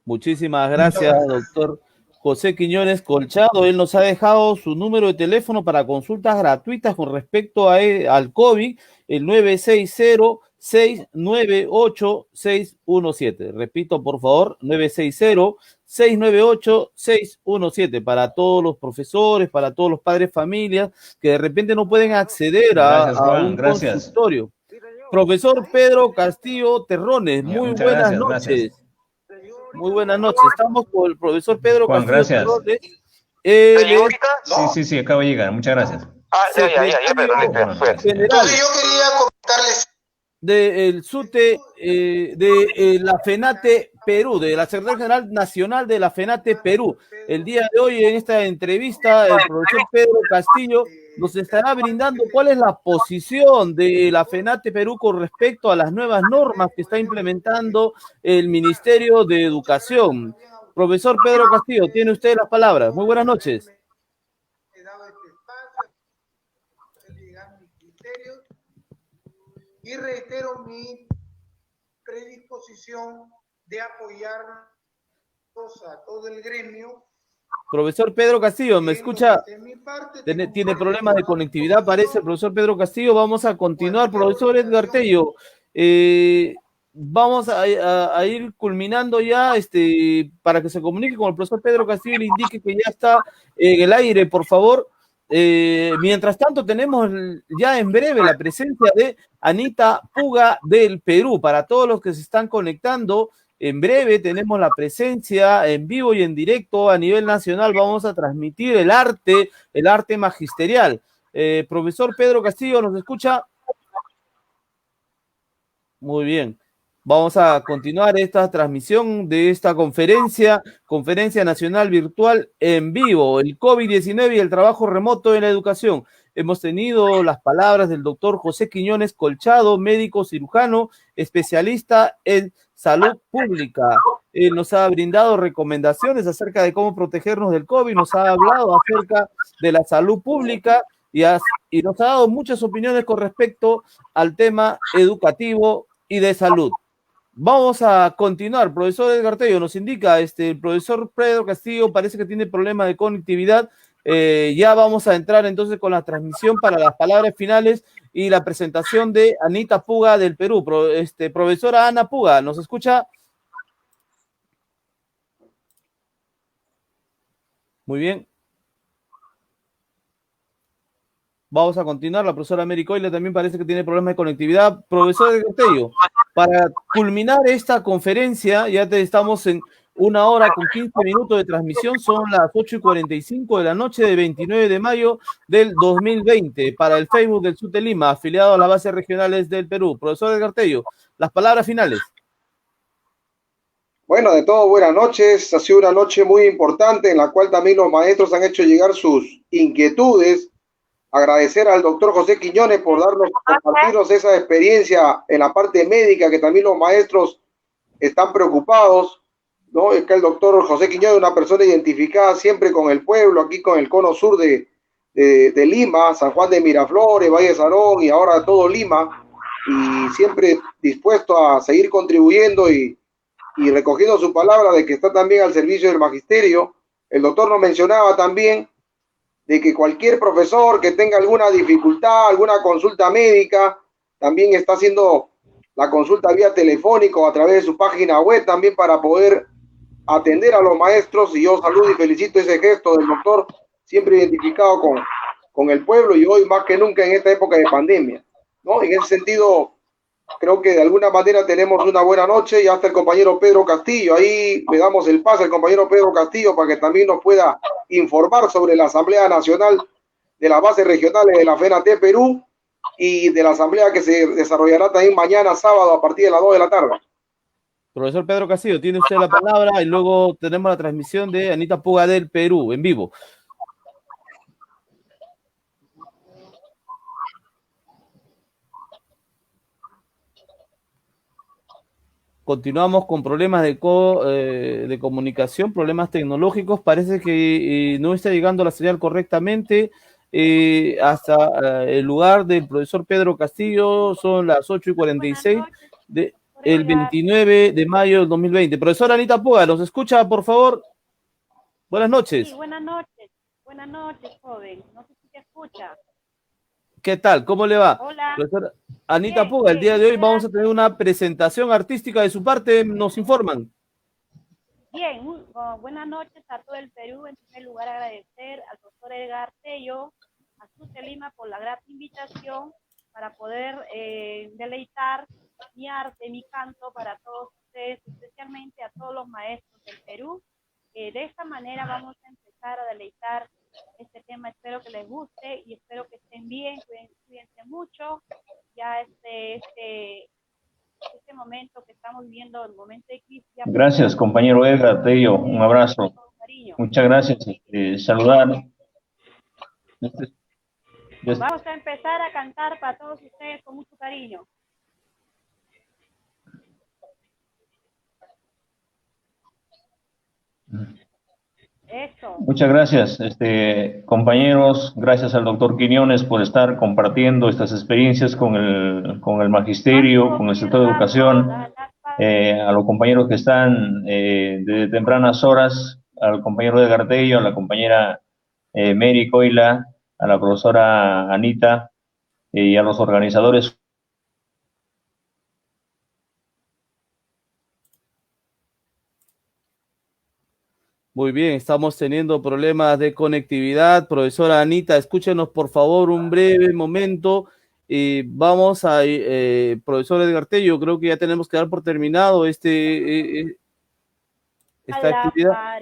S1: Muchísimas gracias, doctor José Quiñones Colchado. Él nos ha dejado su número de teléfono para consultas gratuitas con respecto al COVID, el 960-698-617. Repito, por favor, 960-698-617 para todos los profesores, para todos los padres de familia que de repente no pueden acceder a un consultorio. Profesor Pedro Castillo Terrones, muy buenas noches. Gracias. Muy buenas noches. Estamos con el profesor Pedro
S5: Juan,
S1: Castillo
S5: Terrones. Sí, acabo de llegar. Muchas gracias.
S3: Ya, pero entonces yo quería comentarles
S1: del SUTE, de la FENATE Perú, de la Secretaría General Nacional de la FENATE Perú. El día de hoy, en esta entrevista, el profesor Pedro Castillo nos estará brindando cuál es la posición de la FENATE Perú con respecto a las nuevas normas que está implementando el Ministerio de Educación. Profesor Pedro Castillo, tiene usted las palabras. Muy buenas noches.
S3: Y reitero mi predisposición de apoyar a todo el gremio.
S1: Profesor Pedro Castillo, ¿me escucha? Tiene problemas de conectividad, parece el profesor Pedro Castillo. Vamos a continuar, profesor Edgar Tello. Vamos a ir culminando ya, para que se comunique con el profesor Pedro Castillo y le indique que ya está en el aire, por favor. Mientras tanto, tenemos ya en breve la presencia de Anita Puga del Perú. Para todos los que se están conectando, en breve tenemos la presencia en vivo y en directo a nivel nacional. Vamos a transmitir el arte magisterial. Profesor Pedro Castillo, ¿nos escucha? Muy bien. Vamos a continuar esta transmisión de esta conferencia nacional virtual en vivo, el COVID-19 y el trabajo remoto en la educación. Hemos tenido las palabras del doctor José Quiñones Colchado, médico cirujano, especialista en salud pública. Él nos ha brindado recomendaciones acerca de cómo protegernos del COVID, nos ha hablado acerca de la salud pública y nos ha dado muchas opiniones con respecto al tema educativo y de salud. Vamos a continuar. Profesor Edgar Tello nos indica, el profesor Pedro Castillo parece que tiene problemas de conectividad. Ya vamos a entrar entonces con la transmisión para las palabras finales y la presentación de Anita Puga del Perú. Profesora Ana Puga, ¿nos escucha? Muy bien. Vamos a continuar. La profesora Mary Coyle también parece que tiene problemas de conectividad. Profesor Edgar Tello, para culminar esta conferencia, ya estamos en 1 hora con 15 minutos de transmisión, son las 8:45 de la noche de 29 de mayo del 2020, para el Facebook del SUTE Lima, afiliado a las bases regionales del Perú. Profesor Edgar Tello, las palabras finales.
S2: Bueno, de todo, buenas noches. Ha sido una noche muy importante en la cual también los maestros han hecho llegar sus inquietudes. Agradecer al doctor José Quiñones por compartirnos esa experiencia en la parte médica, que también los maestros están preocupados, ¿no? Es que el doctor José Quiñones es una persona identificada siempre con el pueblo, aquí con el cono sur de Lima, San Juan de Miraflores, Valle de Sarón y ahora todo Lima, y siempre dispuesto a seguir contribuyendo y recogiendo su palabra de que está también al servicio del magisterio. El doctor nos mencionaba también de que cualquier profesor que tenga alguna dificultad, alguna consulta médica, también está haciendo la consulta vía telefónico a través de su página web también para poder atender a los maestros. Y yo saludo y felicito ese gesto del doctor, siempre identificado con el pueblo y hoy más que nunca en esta época de pandemia, ¿no? En ese sentido, creo que de alguna manera tenemos una buena noche y hasta el compañero Pedro Castillo, ahí le damos el pase al compañero Pedro Castillo para que también nos pueda informar sobre la Asamblea Nacional de las bases regionales de la FENATE Perú y de la asamblea que se desarrollará también mañana sábado a partir de las 2 de la tarde.
S1: Profesor Pedro Castillo, tiene usted la palabra y luego tenemos la transmisión de Anita Puga del Perú en vivo. Continuamos con problemas de comunicación, problemas tecnológicos. Parece que no está llegando la señal correctamente hasta el lugar del profesor Pedro Castillo. Son las 8:46 del 29 de mayo del 2020. Profesora Anita Puga, ¿nos escucha, por favor? Buenas noches.
S5: Sí, buenas noches, joven. No sé si te escucha.
S1: ¿Qué tal? ¿Cómo le va?
S5: Hola.
S1: Profesora Anita Puga, el día de hoy vamos a tener una presentación artística de su parte, nos informan.
S5: Bien, buenas noches a todo el Perú. En primer lugar, agradecer al profesor Edgar Tello, a SUTE Lima por la grata invitación para poder deleitar mi arte, mi canto para todos ustedes, especialmente a todos los maestros del Perú. De esta manera vamos a empezar a deleitar este tema. Espero que les guste y espero que estén bien, cuídense mucho. Ya este momento que estamos viviendo, el momento de crisis.
S6: Gracias, compañero Edgar Tello, un abrazo. Muchas gracias. Saludar.
S5: Vamos a empezar a cantar para todos ustedes con mucho cariño. Eso.
S6: Muchas gracias, compañeros. Gracias al doctor Quiñones por estar compartiendo estas experiencias con el magisterio, con el sector de educación, a los compañeros que están desde tempranas horas, al compañero Edgar Tello, a la compañera Mary Coila, a la profesora Anita y a los organizadores.
S1: Muy bien, estamos teniendo problemas de conectividad. Profesora Anita, escúchenos por favor un breve momento. Vamos a, profesor Edgar Tello, creo que ya tenemos que dar por terminado esta actividad.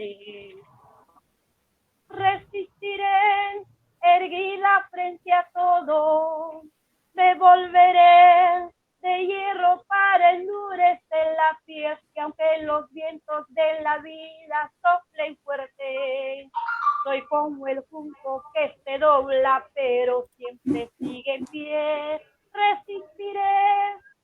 S5: Resistiré, erguida frente a todo, me volveré de hierro para endurecer la piel, que aunque los vientos de la vida soplen fuerte, soy como el junco que se dobla pero siempre sigue en pie. Resistiré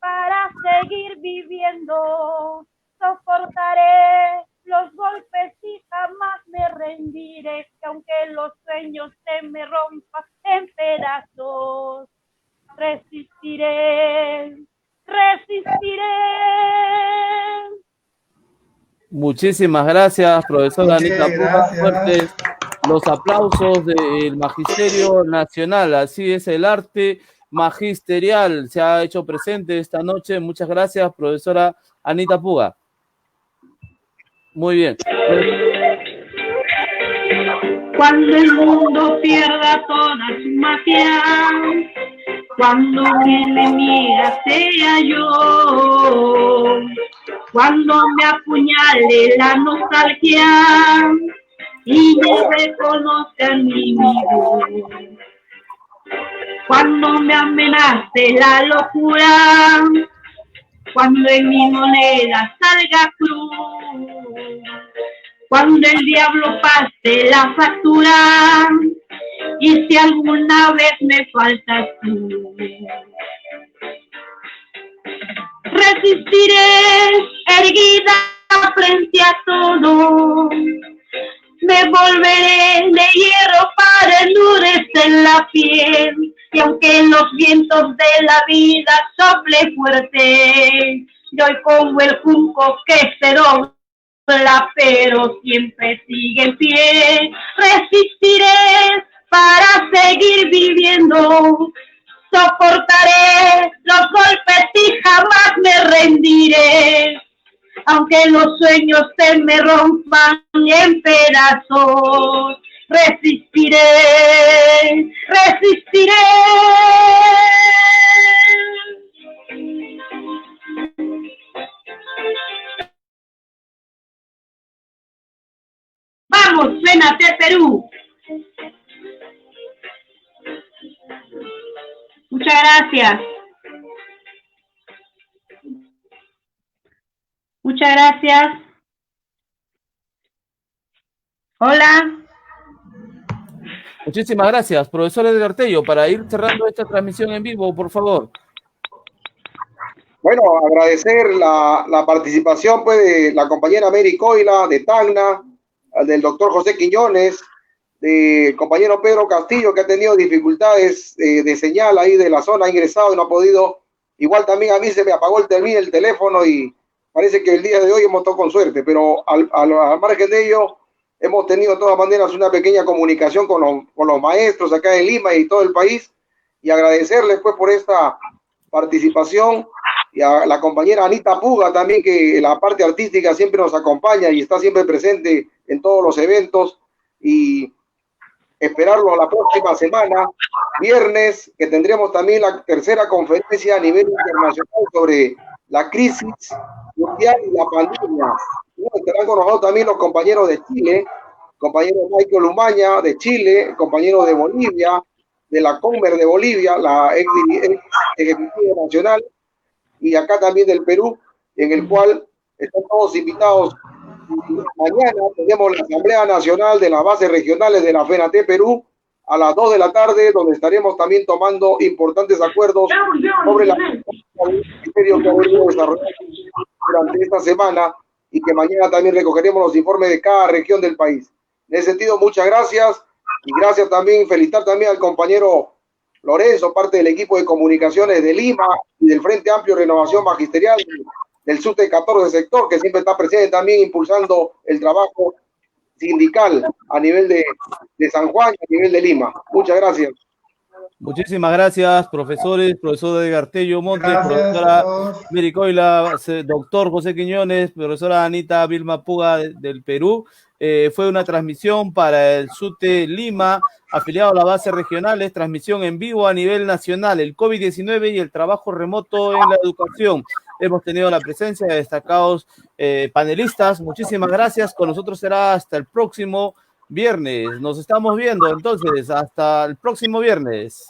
S5: para seguir viviendo, soportaré los golpes y jamás me rendiré, que aunque los sueños se me rompan en pedazos, resistiré, resistiré.
S1: Muchísimas gracias, profesora Anita Puga.
S3: Gracias.
S1: Fuertes los aplausos del Magisterio Nacional. Así es, el arte magisterial se ha hecho presente esta noche. Muchas gracias, profesora Anita Puga. Muy bien.
S7: Cuando el mundo pierda toda su magia, cuando quien me mira sea yo, cuando me apuñale la nostalgia y me reconozcan mi voz, cuando me amenace la locura, cuando en mi moneda salga cruz, cuando el diablo pase la factura y si alguna vez me faltas tú, resistiré erguida frente a todo, me volveré de hierro para endurecer la piel, y aunque los vientos de la vida soplen fuerte, yo como el junco que se dobla pero siempre sigue en pie. Resistiré para seguir viviendo, soportaré los golpes y jamás me rendiré, aunque los sueños se me rompan en pedazos, resistiré, resistiré. Vamos, FENATE Perú. Muchas gracias. Muchas gracias. Hola.
S1: Muchísimas gracias, profesor Edgar Tello. Para ir cerrando esta transmisión en vivo, por favor.
S2: Bueno, agradecer la participación pues, de la compañera Mary Coila, de Tacna, del doctor José Quiñones, del compañero Pedro Castillo, que ha tenido dificultades de señal ahí de la zona, ha ingresado y no ha podido. Igual también a mí se me apagó el teléfono y parece que el día de hoy hemos estado con suerte, pero al margen de ello, hemos tenido de todas maneras una pequeña comunicación con los maestros acá en Lima y todo el país, y agradecerles pues por esta participación, y a la compañera Anita Puga también, que la parte artística siempre nos acompaña y está siempre presente en todos los eventos, y esperarlo la próxima semana, viernes, que tendremos también la tercera conferencia a nivel internacional sobre la crisis mundial y la pandemia. Estarán con nosotros también los compañeros de Chile, compañero Michael Umaña de Chile, compañero de Bolivia, de la Comer de Bolivia, la ex ejecutiva nacional, y acá también del Perú, en el cual están todos invitados. Mañana tenemos la Asamblea Nacional de las Bases Regionales de la FENATE Perú a las 2 de la tarde, donde estaremos también tomando importantes acuerdos sobre la ministerio que ha venido desarrollando durante esta semana, y que mañana también recogeremos los informes de cada región del país. En ese sentido, muchas gracias, y gracias también, felicitar también al compañero Lorenzo, parte del equipo de comunicaciones de Lima y del Frente Amplio Renovación Magisterial del SUTE 14 sector, que siempre está presente también impulsando el trabajo sindical a nivel de San Juan y a nivel de Lima. Muchas gracias.
S1: Muchísimas gracias, profesores, profesor Edgar Tello Montes,
S3: Gracias
S1: profesora Mary Coila, doctor José Quiñones, profesora Anita Vilma Puga del Perú. Fue una transmisión para el SUTE Lima, afiliado a las bases regionales, transmisión en vivo a nivel nacional, el COVID-19 y el trabajo remoto en la educación. Hemos tenido la presencia de destacados panelistas. Muchísimas gracias. Con nosotros será hasta el próximo viernes. Nos estamos viendo entonces. Hasta el próximo viernes.